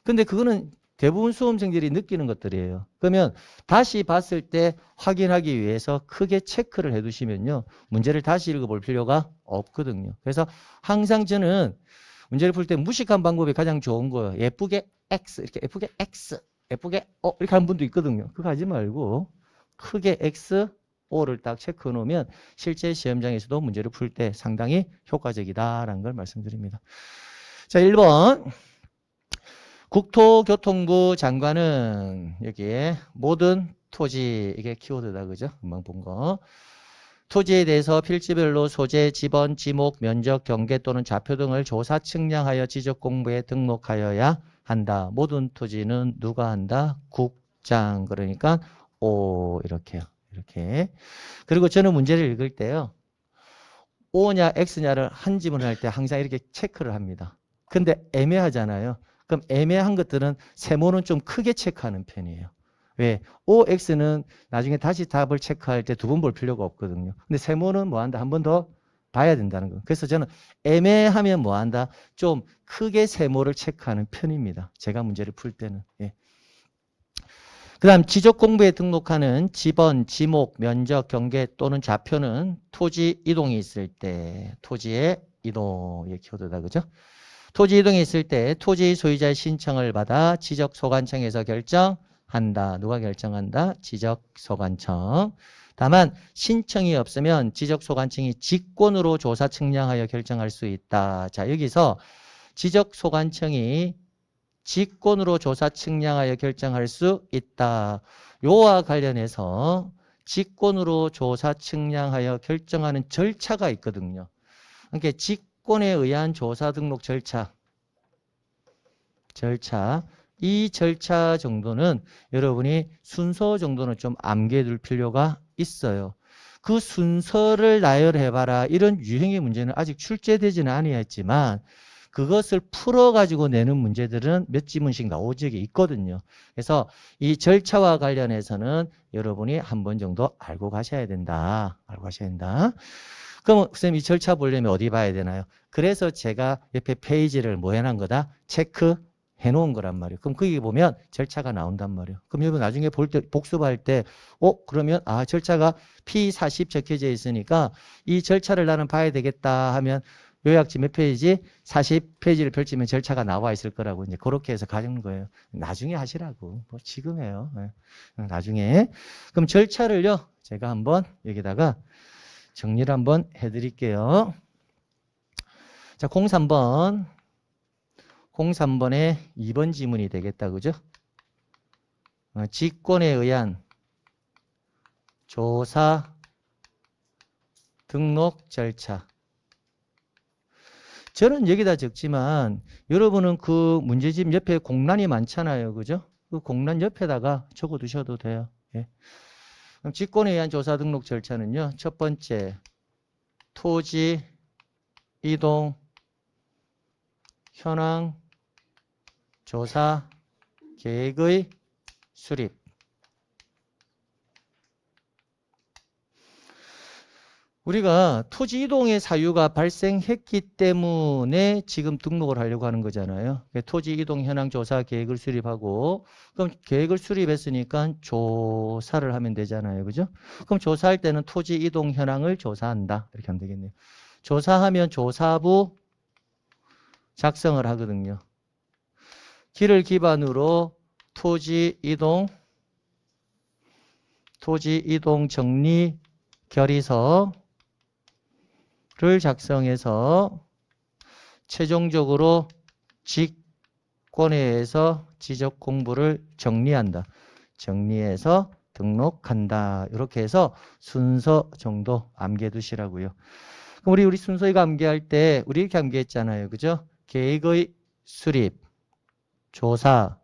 Speaker 1: 근데 그거는 대부분 수험생들이 느끼는 것들이에요. 그러면 다시 봤을 때 확인하기 위해서 크게 체크를 해 두시면요. 문제를 다시 읽어볼 필요가 없거든요. 그래서 항상 저는 문제를 풀 때 무식한 방법이 가장 좋은 거예요. 예쁘게 X, 이렇게 예쁘게 X, 예쁘게 이렇게 하는 분도 있거든요. 그거 하지 말고 크게 X, O를 딱 체크해 놓으면 실제 시험장에서도 문제를 풀 때 상당히 효과적이다라는 걸 말씀드립니다. 자, 1번. 국토교통부 장관은 여기에 모든 토지, 이게 키워드다, 그죠? 금방 본 거. 토지에 대해서 필지별로 소재, 지번, 지목, 면적, 경계 또는 좌표 등을 조사 측량하여 지적공부에 등록하여야 한다. 모든 토지는 누가 한다? 국장. 그러니까 O 이렇게요. 이렇게. 그리고 저는 문제를 읽을 때요. O냐 X냐를 한 지문을 할 때 항상 이렇게 체크를 합니다. 근데 애매하잖아요. 그럼 애매한 것들은 세모는 좀 크게 체크하는 편이에요. 왜? OX는 나중에 다시 답을 체크할 때 두 번 볼 필요가 없거든요. 근데 세모는 뭐 한다? 한 번 더 봐야 된다는 거. 그래서 저는 애매하면 뭐 한다? 좀 크게 세모를 체크하는 편입니다. 제가 문제를 풀 때는. 예. 그 다음 지적공부에 등록하는 지번, 지목, 면적, 경계 또는 좌표는 토지 이동이 있을 때 토지의 이동의 키워드다. 그죠? 토지 이동이 있을 때 토지 소유자의 신청을 받아 지적소관청에서 결정한다. 누가 결정한다? 지적소관청. 다만 신청이 없으면 지적소관청이 직권으로 조사 측량하여 결정할 수 있다. 자, 여기서 지적소관청이 직권으로 조사 측량하여 결정할 수 있다. 요와 관련해서 직권으로 조사 측량하여 결정하는 절차가 있거든요. 그러니까 직권에 의한 조사 등록 절차. 이 절차 정도는 여러분이 순서 정도는 좀 암기해 둘 필요가 있어요. 그 순서를 나열해봐라. 이런 유형의 문제는 아직 출제되지는 아니했지만 그것을 풀어가지고 내는 문제들은 몇 지문씩 나온 적이 있거든요. 그래서 이 절차와 관련해서는 여러분이 한 번 정도 알고 가셔야 된다. 알고 가셔야 된다. 그럼 선생님 이 절차 보려면 어디 봐야 되나요? 그래서 제가 옆에 페이지를 뭐 해놓은 거다? 체크 해놓은 거란 말이에요. 그럼 거기 보면 절차가 나온단 말이에요. 그럼 여러분 나중에 볼 때, 복습할 때, 그러면, 절차가 P40 적혀져 있으니까 이 절차를 나는 봐야 되겠다 하면 요약지 몇 페이지? 40페이지를 펼치면 절차가 나와 있을 거라고 이제 그렇게 해서 가는 거예요. 나중에 하시라고. 뭐 지금 해요. 네. 나중에. 그럼 절차를요, 제가 한번 여기다가 정리를 한번 해드릴게요. 자, 03번. 03번에 2번 지문이 되겠다. 그죠? 직권에 의한 조사 등록 절차. 저는 여기다 적지만 여러분은 그 문제집 옆에 공란이 많잖아요. 그죠? 그 공란 옆에다가 적어 두셔도 돼요. 예. 그럼 직권에 의한 조사 등록 절차는요. 첫 번째, 토지 이동 현황 조사 계획의 수립. 우리가 토지 이동의 사유가 발생했기 때문에 지금 등록을 하려고 하는 거잖아요. 토지 이동 현황 조사 계획을 수립하고, 그럼 계획을 수립했으니까 조사를 하면 되잖아요. 그죠? 그럼 조사할 때는 토지 이동 현황을 조사한다. 이렇게 하면 되겠네요. 조사하면 조사부 작성을 하거든요. 기를 기반으로 토지 이동 정리 결의서 를 작성해서 최종적으로 직권회에서 지적 공부를 정리한다. 정리해서 등록한다. 이렇게 해서 순서 정도 암기해 두시라고요. 그럼 우리 순서 이거 암기할 때 우리 이렇게 암기했잖아요. 그죠? 계획의 수립, 조사,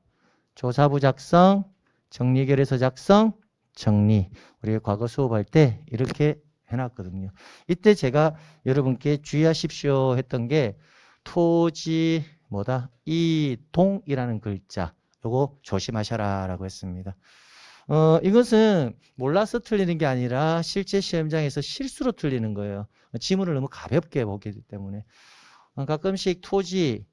Speaker 1: 조사부 작성, 정리결의서 작성, 정리. 우리 과거 수업할 때 이렇게 해놨거든요. 이때 제가 여러분께 주의하십시오 했던 게 토지 이동이라는 글자 요거 조심하셔라 라고 했습니다. 이것은 몰라서 틀리는 게 아니라 실제 시험장에서 실수로 틀리는 거예요. 지문을 너무 가볍게 보기 때문에. 가끔씩 토지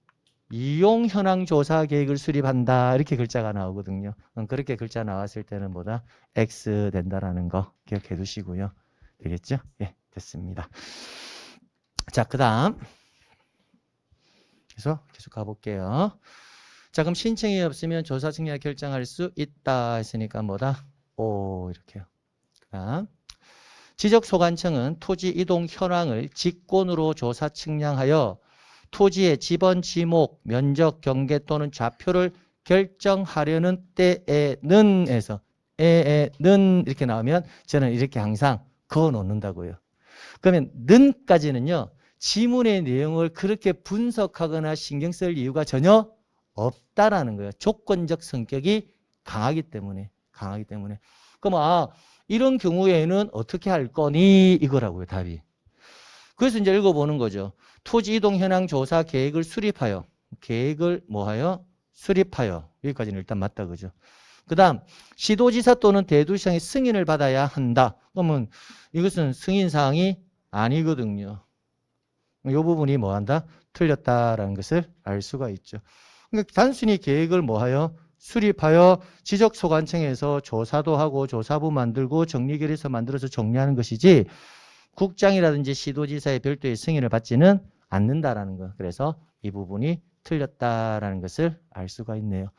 Speaker 1: 이용 현황 조사 계획을 수립한다 이렇게 글자가 나오거든요. 그렇게 글자 나왔을 때는 X 된다라는 거 기억해 두시고요. 되겠죠? 예, 됐습니다. 자, 그 다음 그래서 계속 가볼게요. 자, 그럼 신청이 없으면 조사 측량 결정할 수 있다 했으니까 O 이렇게요. 그 다음 지적소관청은 토지 이동 현황을 직권으로 조사 측량하여 토지의 지번, 지목, 면적, 경계 또는 좌표를 결정하려는 때에는 에서 에는 이렇게 나오면 저는 이렇게 항상 그어 놓는다고요. 그러면 는까지는요. 지문의 내용을 그렇게 분석하거나 신경 쓸 이유가 전혀 없다라는 거예요. 조건적 성격이 강하기 때문에. 그럼 이런 경우에는 어떻게 할 거니? 이거라고요, 답이. 그래서 이제 읽어보는 거죠. 토지 이동 현황 조사 계획을 수립하여. 계획을 수립하여. 여기까지는 일단 맞다, 그죠? 그 다음, 시도지사 또는 대도시장의 승인을 받아야 한다. 그러면 이것은 승인사항이 아니거든요. 이 부분이 틀렸다라는 것을 알 수가 있죠. 그러니까 단순히 계획을 수립하여 지적소관청에서 조사도 하고 조사부 만들고 정리결의서 만들어서 정리하는 것이지 국장이라든지 시도지사의 별도의 승인을 받지는 않는다라는 거. 그래서 이 부분이 틀렸다라는 것을 알 수가 있네요.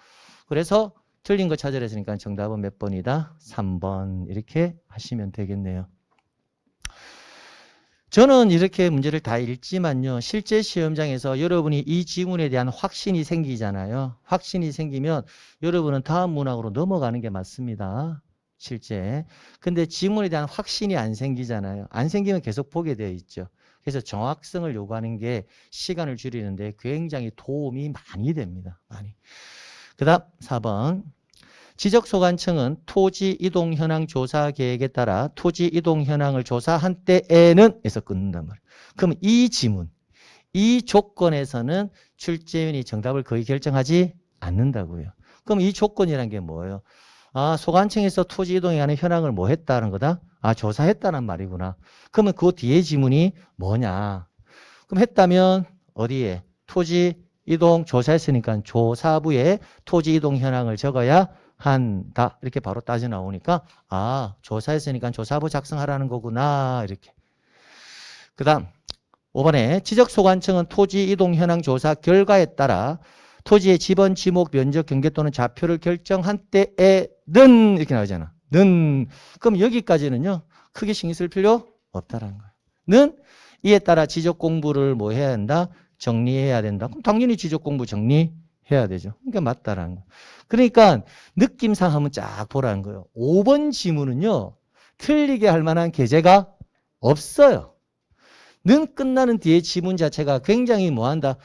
Speaker 1: 그래서 틀린 거 찾으라 했으니까 정답은 몇 번이다? 3번 이렇게 하시면 되겠네요. 저는 이렇게 문제를 다 읽지만요. 실제 시험장에서 여러분이 이 지문에 대한 확신이 생기잖아요. 확신이 생기면 여러분은 다음 문항으로 넘어가는 게 맞습니다. 실제. 근데 지문에 대한 확신이 안 생기잖아요. 안 생기면 계속 보게 되어 있죠. 그래서 정확성을 요구하는 게 시간을 줄이는데 굉장히 도움이 많이 됩니다. 많이. 그 다음 4번. 지적소관청은 토지 이동 현황 조사 계획에 따라 토지 이동 현황을 조사한 때에는 에서 끊는단 말이에요. 그럼 이 지문, 이 조건에서는 출제위원이 정답을 거의 결정하지 않는다고요. 그럼 이 조건이란 게 뭐예요? 소관청에서 토지 이동에 관한 현황을 뭐 했다는 거다? 조사했다는 말이구나. 그러면 그 뒤에 지문이 뭐냐? 그럼 했다면 어디에? 토지 이동 조사했으니까 조사부에 토지 이동 현황을 적어야 한다. 이렇게 바로 따져 나오니까 조사했으니까 조사부 작성하라는 거구나. 이렇게. 그 다음 5번에 지적소관청은 토지 이동 현황 조사 결과에 따라 토지의 지번, 지목, 면적, 경계 또는 좌표를 결정한 때에는 이렇게 나오잖아. 는. 그럼 여기까지는요. 크게 신경 쓸 필요 없다라는 거예요. 는 이에 따라 지적 공부를 뭐 해야 한다? 정리해야 된다. 그럼 당연히 지적 공부 정리해야 되죠. 그러니까 맞다라는 거예요. 그러니까 느낌상 한번 쫙 보라는 거예요. 5번 지문은요. 틀리게 할 만한 계제가 없어요. 는 끝나는 뒤에 지문 자체가 굉장히 뭐한다?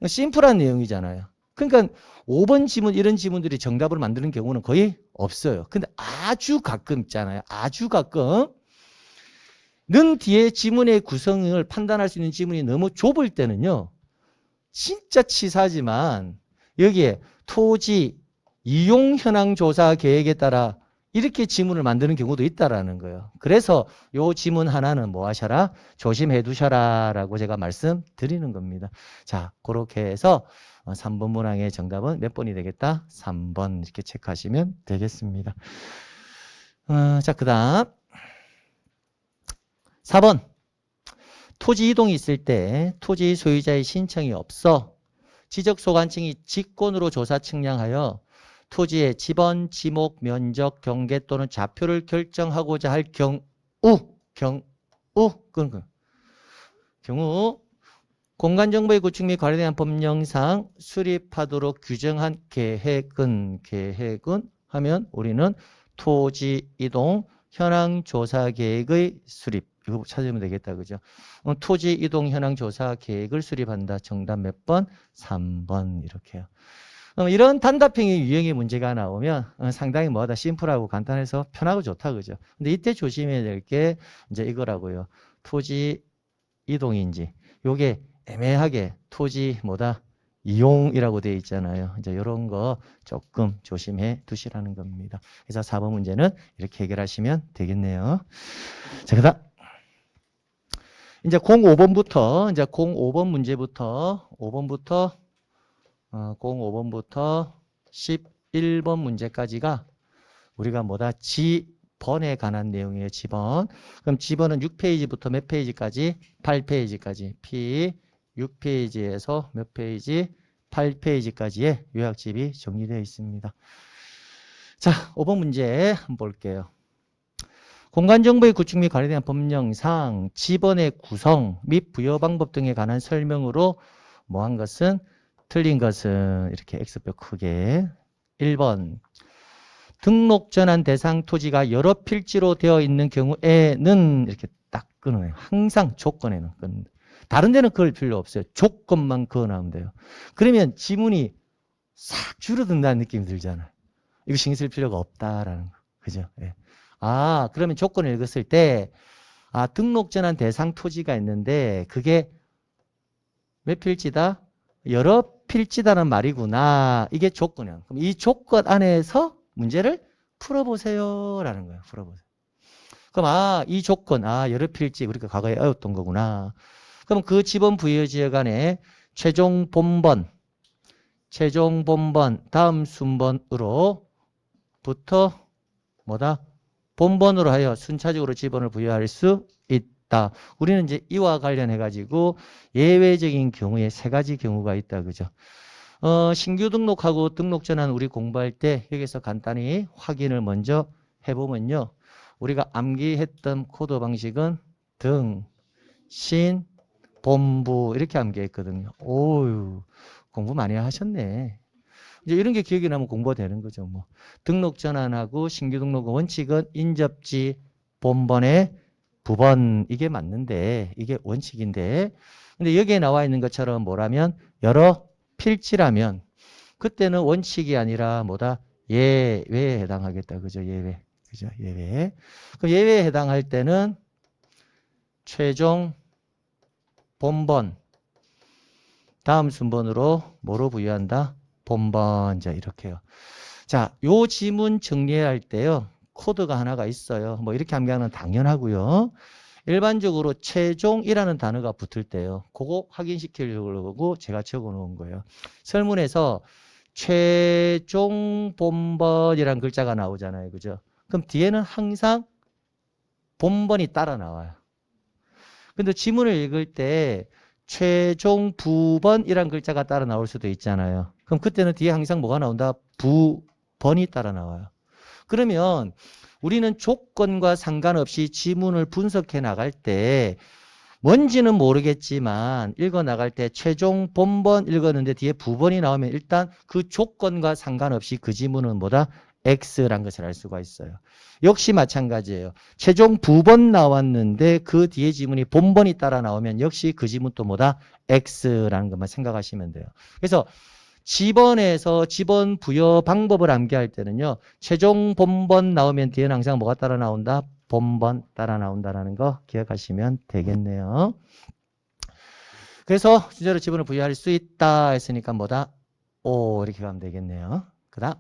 Speaker 1: 심플한 내용이잖아요. 그러니까 5번 지문 이런 지문들이 정답을 만드는 경우는 거의 없어요. 근데 아주 가끔 있잖아요. 아주 가끔 는 뒤에 지문의 구성을 판단할 수 있는 지문이 너무 좁을 때는요. 진짜 치사하지만 여기에 토지 이용 현황 조사 계획에 따라 이렇게 지문을 만드는 경우도 있다라는 거예요. 그래서 요 지문 하나는 뭐 하셔라? 조심해 두셔라 라고 제가 말씀드리는 겁니다. 자, 그렇게 해서 3번 문항의 정답은 몇 번이 되겠다? 3번 이렇게 체크하시면 되겠습니다. 자, 그 다음 4번 토지 이동이 있을 때 토지 소유자의 신청이 없어 지적소관청이 직권으로 조사 측량하여 토지의 지번, 지목, 면적, 경계 또는 좌표를 결정하고자 할 경우 공간정보의 구축 및 관리에 대한 법령상 수립하도록 규정한 계획은 하면 우리는 토지 이동 현황 조사 계획의 수립 이거 찾으면 되겠다. 그죠? 토지 이동 현황 조사 계획을 수립한다. 정답 몇 번? 3번 이렇게요. 이런 단답형의 유형의 문제가 나오면 상당히 뭐하다 심플하고 간단해서 편하고 좋다. 그죠? 근데 이때 조심해야 될 게 이제 이거라고요. 토지 이동인지 요게 애매하게 토지 뭐다 이용이라고 되어 있잖아요. 이제 이런 거 조금 조심해 두시라는 겁니다. 그래서 4번 문제는 이렇게 해결하시면 되겠네요. 자, 그다음 이제 05번부터 이제 05번 문제부터 05번부터 11번 문제까지가 우리가 뭐다 지번에 관한 내용이에요. 지번. 그럼 지번은 6페이지부터 몇 페이지까지? 8페이지까지. P 6페이지에서 몇 페이지? 8페이지까지의 요약집이 정리되어 있습니다. 자, 5번 문제 한번 볼게요. 공간정보의 구축 및 관리에 대한 법령상 지번의 구성 및 부여 방법 등에 관한 설명으로 뭐한 것은 틀린 것은 이렇게 X표 크게 1번 등록 전환 대상 토지가 여러 필지로 되어 있는 경우에는 이렇게 딱 끊어내요. 항상 조건에는 끊는다. 다른 데는 그럴 필요 없어요. 조건만 그어나오면 돼요. 그러면 지문이 싹 줄어든다는 느낌이 들잖아요. 이거 신경 쓸 필요가 없다라는 거. 그죠? 예. 아, 그러면 조건을 읽었을 때, 아, 등록 전환 대상 토지가 있는데, 그게 몇 필지다? 여러 필지다는 말이구나. 이게 조건이야. 그럼 이 조건 안에서 문제를 풀어보세요. 라는 거예요. 풀어보세요. 그럼, 아, 이 조건, 아, 여러 필지, 우리가 과거에 어렸던 거구나. 그럼 그 지번 부여 지역 안에 최종 본번, 다음 순번으로부터 뭐다? 본번으로 하여 순차적으로 지번을 부여할 수 있다. 우리는 이제 이와 관련해 가지고 예외적인 경우에 세 가지 경우가 있다. 그죠? 신규 등록하고 등록 전환 우리 공부할 때 여기서 간단히 확인을 먼저 해보면요. 우리가 암기했던 코드 방식은 등, 신, 본부 이렇게 암기했거든요. 오유, 공부 많이 하셨네. 이제 이런 게 기억이 나면 공부가 되는 거죠. 뭐 등록 전환하고 신규 등록 원칙은 인접지 본번의 부번 이게 맞는데 이게 원칙인데 근데 여기에 나와 있는 것처럼 뭐라면 여러 필지라면 그때는 원칙이 아니라 뭐다 예외에 해당하겠다. 그죠? 예외. 그죠? 예외. 그럼 예외에 해당할 때는 최종 본번 다음 순번으로 뭐로 부여한다? 본번. 자, 이렇게요. 자, 요 지문 정리할 때요. 코드가 하나가 있어요. 뭐 이렇게 암기하는 건 당연하고요. 일반적으로 최종이라는 단어가 붙을 때요. 그거 확인시키려고 제가 적어 놓은 거예요. 설문에서 최종 본번이라는 글자가 나오잖아요. 그죠? 그럼 뒤에는 항상 본번이 따라 나와요. 근데 지문을 읽을 때 최종 부번이란 글자가 따라 나올 수도 있잖아요. 그럼 그때는 뒤에 항상 뭐가 나온다? 부번이 따라 나와요. 그러면 우리는 조건과 상관없이 지문을 분석해 나갈 때 뭔지는 모르겠지만 읽어 나갈 때 최종 본번 읽었는데 뒤에 부번이 나오면 일단 그 조건과 상관없이 그 지문은 뭐다? X란 것을 알 수가 있어요. 역시 마찬가지예요. 최종 부번 나왔는데 그 뒤에 지문이 본번이 따라 나오면 역시 그 지문 또 뭐다? X라는 것만 생각하시면 돼요. 그래서 지번에서 지번 부여 방법을 암기할 때는요. 최종 본번 나오면 뒤에는 항상 뭐가 따라 나온다? 본번 따라 나온다는 거 기억하시면 되겠네요. 그래서 주제로 지번을 부여할 수 있다 했으니까 뭐다? 오 이렇게 가면 되겠네요. 그 다음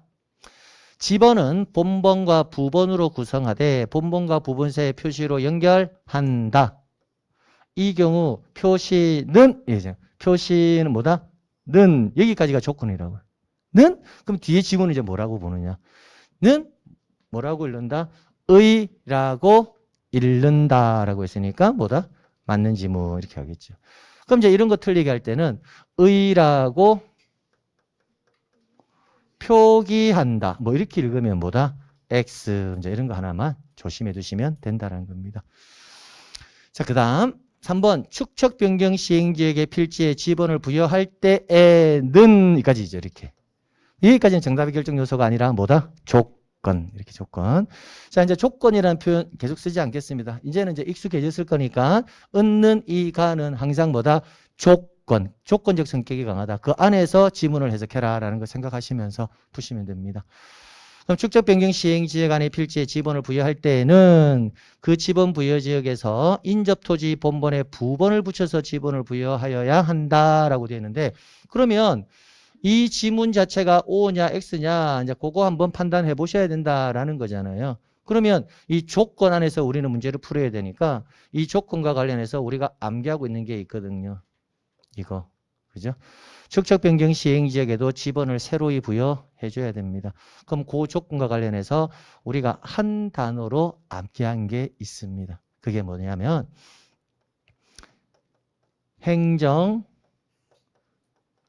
Speaker 1: 지번은 본번과 부번으로 구성하되 본번과 부번 사이의 표시로 연결한다. 이 경우 표시는 표시는 뭐다? 는 여기까지가 조건이라고. 는 그럼 뒤에 지문은 이제 뭐라고 보느냐? 는 뭐라고 읽는다? 의라고 읽는다라고 했으니까 뭐다? 맞는 지문 이렇게 하겠죠. 그럼 이제 이런 거 틀리게 할 때는 의라고 표기한다. 뭐 이렇게 읽으면 뭐다? X 이제 이런 거 하나만 조심해 두시면 된다는 겁니다. 자, 그다음 3번 축척 변경 시행 지역의 필지에 지번을 부여할 때에는 여기까지죠. 이렇게. 여기까지는 정답의 결정 요소가 아니라 뭐다? 조건. 이렇게 조건. 자, 이제 조건이라는 표현 계속 쓰지 않겠습니다. 이제는 이제 익숙해졌을 거니까 은는 이가는 항상 뭐다? 조건. 조건적 성격이 강하다. 그 안에서 지문을 해석해라라는 걸 생각하시면서 푸시면 됩니다. 그럼 축적 변경 시행 지역 안에 필지에 지번을 부여할 때에는 그 지번 부여 지역에서 인접 토지 본번에 부번을 붙여서 지번을 부여하여야 한다라고 되어 있는데, 그러면 이 지문 자체가 O냐 X냐 이제 그거 한번 판단해 보셔야 된다라는 거잖아요. 그러면 이 조건 안에서 우리는 문제를 풀어야 되니까 이 조건과 관련해서 우리가 암기하고 있는 게 있거든요. 이거. 그죠? 축척 변경 시행 지역에도 지번을 새로이 부여해 줘야 됩니다. 그럼 그 조건과 관련해서 우리가 한 단어로 암기한 게 있습니다. 그게 뭐냐면 행정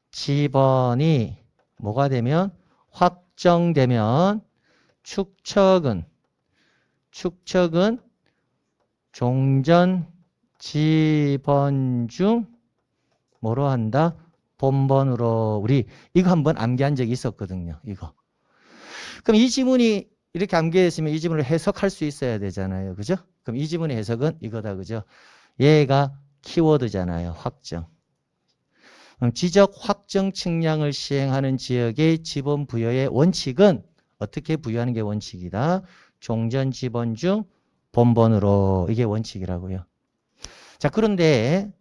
Speaker 1: 지번이 뭐가 되면 확정되면 축척은 종전 지번 중 뭐로 한다? 본번으로. 우리 이거 한번 암기한 적이 있었거든요. 이거. 그럼 이 지문이 이렇게 암기했으면 이 지문을 해석할 수 있어야 되잖아요. 그죠? 그럼 이 지문의 해석은 이거다. 그죠? 얘가 키워드잖아요. 확정. 지적 확정 측량을 시행하는 지역의 지번 부여의 원칙은 어떻게 부여하는 게 원칙이다? 종전 지번 중 본번으로. 이게 원칙이라고요. 자, 그런데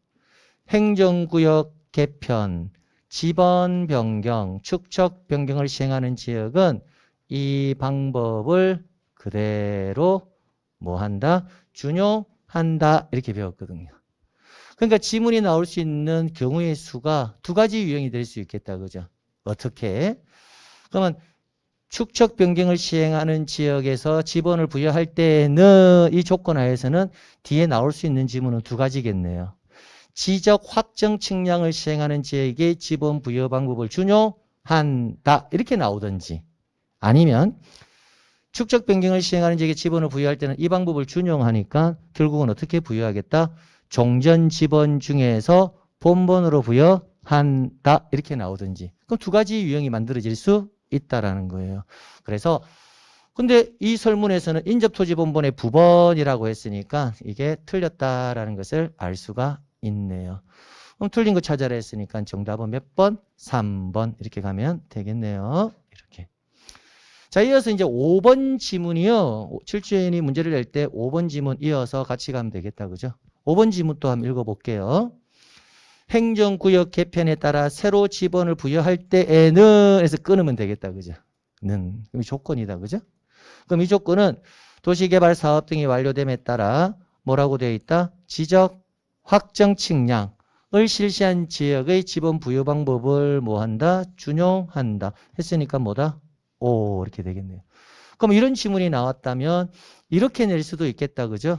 Speaker 1: 행정구역 개편, 지번 변경, 축척 변경을 시행하는 지역은 이 방법을 그대로 뭐 한다? 준용한다. 이렇게 배웠거든요. 그러니까 지문이 나올 수 있는 경우의 수가 두 가지 유형이 될 수 있겠다. 그죠? 어떻게? 그러면 축척 변경을 시행하는 지역에서 지번을 부여할 때는 이 조건 하에서는 뒤에 나올 수 있는 지문은 두 가지겠네요. 지적 확정 측량을 시행하는 지역의 지번 부여 방법을 준용한다. 이렇게 나오든지, 아니면 축척 변경을 시행하는 지역의 지번을 부여할 때는 이 방법을 준용하니까 결국은 어떻게 부여하겠다? 종전 지번 중에서 본번으로 부여한다. 이렇게 나오든지. 그럼 두 가지 유형이 만들어질 수 있다라는 거예요. 그래서 근데 이 설문에서는 인접토지 본번의 부번이라고 했으니까 이게 틀렸다라는 것을 알 수가 있네요. 그럼 틀린 거 찾아라 했으니까 정답은 몇 번? 3번. 이렇게 가면 되겠네요. 이렇게. 자, 이어서 이제 5번 지문이요. 출제인이 문제를 낼 때 5번 지문 이어서 같이 가면 되겠다. 그죠? 5번 지문 또 한번 읽어볼게요. 행정구역 개편에 따라 새로 지번을 부여할 때에는 해서 끊으면 되겠다. 그죠? 는. 그럼 조건이다. 그죠? 그럼 이 조건은 도시개발 사업 등이 완료됨에 따라 뭐라고 되어 있다? 지적 확정 측량을 실시한 지역의 지번 부여 방법을 뭐 한다? 준용한다. 했으니까 뭐다? 오, 이렇게 되겠네요. 그럼 이런 지문이 나왔다면 이렇게 낼 수도 있겠다. 그죠?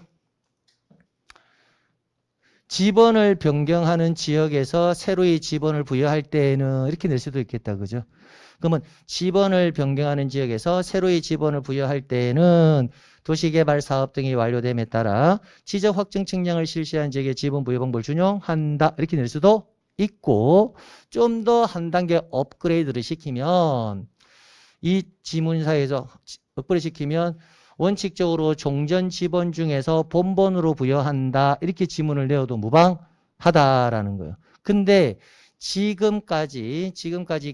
Speaker 1: 지번을 변경하는 지역에서 새로이 지번을 부여할 때에는 이렇게 낼 수도 있겠다. 그죠? 그러면 지번을 변경하는 지역에서 새로이 지번을 부여할 때에는 도시개발 사업 등이 완료됨에 따라 지적 확정 측량을 실시한 지역의 지번 부여 방법을 준용한다. 이렇게 낼 수도 있고, 좀 더 한 단계 업그레이드를 시키면 이 지문사에서 업그레이드 시키면 원칙적으로 종전 지번 중에서 본번으로 부여한다. 이렇게 지문을 내어도 무방하다라는 거예요. 근데 지금까지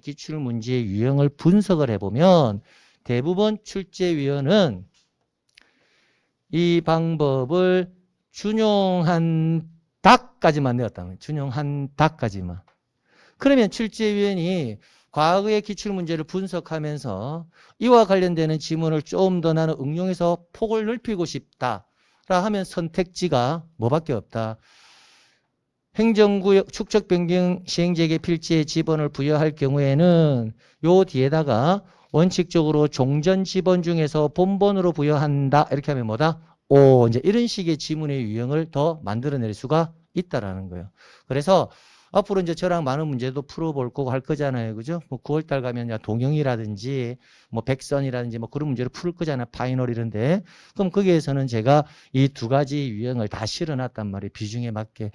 Speaker 1: 기출문제의 유형을 분석을 해보면 대부분 출제위원은 이 방법을 준용한다까지만 내었다는 거예요. 준용한다까지만. 그러면 출제위원이 과거의 기출문제를 분석하면서 이와 관련되는 지문을 좀 더 나는 응용해서 폭을 넓히고 싶다라 하면 선택지가 뭐밖에 없다. 행정구역 축척 변경 시행지역의 필지에 지번을 부여할 경우에는 요 뒤에다가 원칙적으로 종전 지번 중에서 본번으로 부여한다. 이렇게 하면 뭐다? 오, 이제 이런 식의 지문의 유형을 더 만들어낼 수가 있다라는 거예요. 그래서 앞으로 이제 저랑 많은 문제도 풀어볼 거고 할 거잖아요. 그죠? 뭐 9월달 가면 야 동영이라든지 뭐 백선이라든지 뭐 그런 문제를 풀 거잖아요. 파이널 이런데. 그럼 거기에서는 제가 이 두 가지 유형을 다 실어놨단 말이에요. 비중에 맞게.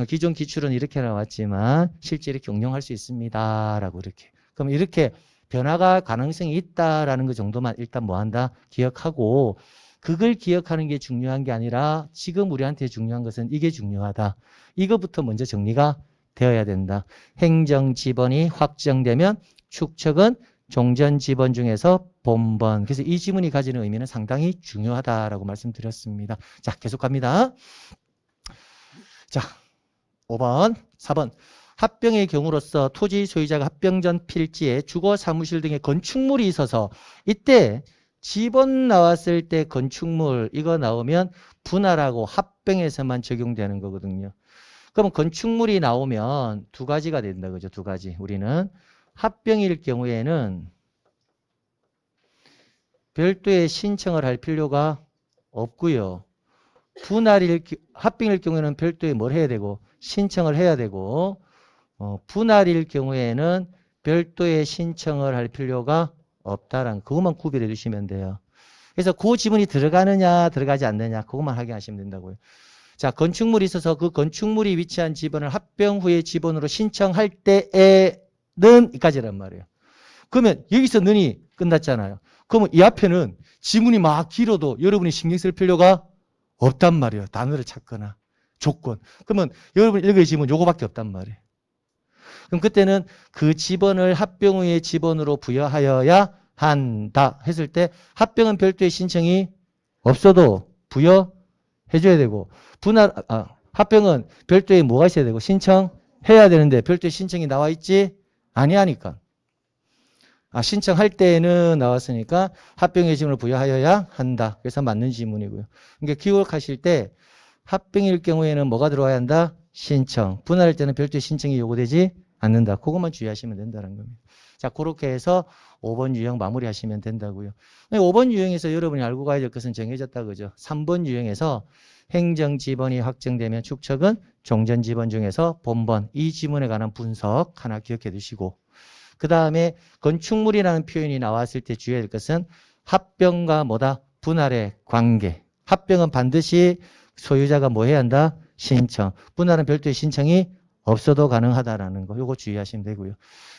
Speaker 1: 기존 기출은 이렇게 나왔지만 실제 이렇게 응용할 수 있습니다. 라고 이렇게. 그럼 이렇게 변화가 가능성이 있다라는 것 정도만 일단 뭐 한다? 기억하고 그걸 기억하는 게 중요한 게 아니라 지금 우리한테 중요한 것은 이게 중요하다. 이거부터 먼저 정리가 되어야 된다. 행정 지번이 확정되면 축척은 종전 지번 중에서 본번. 그래서 이 지문이 가지는 의미는 상당히 중요하다라고 말씀드렸습니다. 자, 계속 갑니다. 자, 5번, 4번. 합병의 경우로서 토지 소유자가 합병 전 필지에 주거 사무실 등의 건축물이 있어서 이때 지번 나왔을 때 건축물 이거 나오면 분할하고 합병에서만 적용되는 거거든요. 그럼 건축물이 나오면 두 가지가 된다. 그죠? 두 가지. 우리는 합병일 경우에는 별도의 신청을 할 필요가 없고요. 합병일 경우에는 별도의 뭘 해야 되고 신청을 해야 되고 분할일 경우에는 별도의 신청을 할 필요가 없다라는 그것만 구별해 주시면 돼요. 그래서 그 지문이 들어가느냐 들어가지 않느냐 그것만 확인하시면 된다고요. 자, 건축물이 있어서 그 건축물이 위치한 지번을 합병 후에 지번으로 신청할 때에는 이까지란 말이에요. 그러면 여기서 는이 끝났잖아요. 그러면 이 앞에는 지문이 막 길어도 여러분이 신경 쓸 필요가 없단 말이에요. 단어를 찾거나 조건. 그러면 여러분이 읽어야 지문 요거밖에 없단 말이에요. 그럼 그때는 그 지번을 합병 후의 지번으로 부여하여야 한다 했을 때 합병은 별도의 신청이 없어도 부여해줘야 되고 합병은 별도의 뭐가 있어야 되고 신청해야 되는데 별도의 신청이 나와 있지 아니하니까 신청할 때에는 나왔으니까 합병의 지문을 부여하여야 한다. 그래서 맞는 지문이고요. 그러니까 기억하실 때 합병일 경우에는 뭐가 들어와야 한다? 신청. 분할할 때는 별도의 신청이 요구되지 않는다. 그것만 주의하시면 된다는 겁니다. 자, 그렇게 해서 5번 유형 마무리하시면 된다고요. 5번 유형에서 여러분이 알고 가야 될 것은 정해졌다. 그죠? 3번 유형에서 행정지번이 확정되면 축척은 종전지번 중에서 본번. 이 지문에 관한 분석 하나 기억해 두시고 그 다음에 건축물이라는 표현이 나왔을 때 주의해야 될 것은 합병과 뭐다? 분할의 관계. 합병은 반드시 소유자가 뭐 해야 한다? 신청. 분할은 별도의 신청이 없어도 가능하다라는 거. 요거 주의하시면 되고요.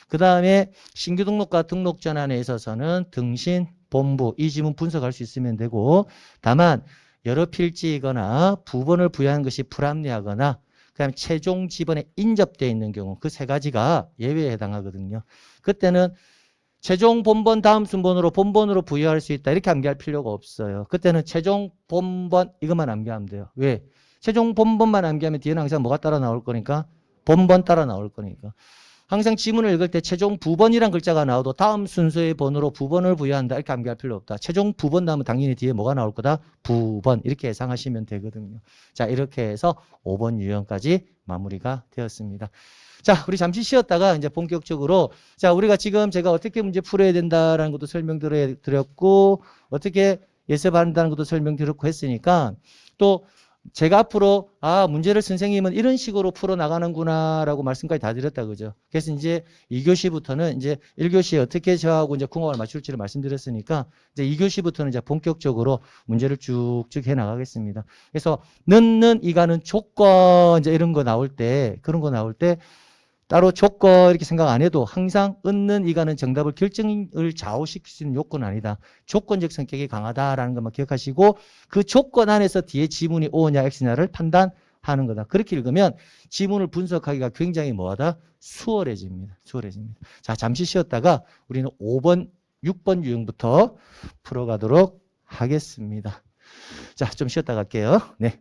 Speaker 1: 그 다음에 신규 등록과 등록 전환에 있어서는 등신, 본부 이 지문 분석할 수 있으면 되고 다만 여러 필지이거나 부번을 부여한 것이 불합리하거나 그다음에 최종 지번에 인접되어 있는 경우 그 세 가지가 예외에 해당하거든요. 그때는 최종 본번 다음 순번으로 본번으로 부여할 수 있다. 이렇게 암기할 필요가 없어요. 그때는 최종 본번 이것만 암기하면 돼요. 왜? 최종 본번만 암기하면 뒤에는 항상 뭐가 따라 나올 거니까 본번 따라 나올 거니까. 항상 지문을 읽을 때 최종 부번이란 글자가 나와도 다음 순서의 번호로 부번을 부여한다. 이렇게 암기할 필요 없다. 최종 부번 나오면 당연히 뒤에 뭐가 나올 거다? 부번. 이렇게 예상하시면 되거든요. 자, 이렇게 해서 5번 유형까지 마무리가 되었습니다. 자, 우리 잠시 쉬었다가 이제 본격적으로 자, 우리가 지금 제가 어떻게 문제 풀어야 된다라는 것도 설명드렸고 어떻게 예습한다는 것도 설명드렸고 했으니까 또 제가 앞으로 문제를 선생님은 이런 식으로 풀어나가는구나 라고 말씀까지 다 드렸다 그죠. 그래서 이제 2교시부터는 이제 1교시에 어떻게 저하고 이제 궁합을 맞출지를 말씀드렸으니까 이제 2교시부터는 이제 본격적으로 문제를 쭉쭉 해 나가겠습니다. 그래서 는 이가는 조건 이제 이런 거 나올 때 그런 거 나올 때 따로 조건 이렇게 생각 안 해도 항상 은는 이가는 정답을 결정을 좌우시킬 수 있는 요건은 아니다. 조건적 성격이 강하다라는 것만 기억하시고 그 조건 안에서 뒤에 지문이 O냐 X냐를 판단하는 거다. 그렇게 읽으면 지문을 분석하기가 굉장히 뭐하다? 수월해집니다. 수월해집니다. 자, 잠시 쉬었다가 우리는 5번, 6번 유형부터 풀어가도록 하겠습니다. 자, 좀 쉬었다 갈게요. 네.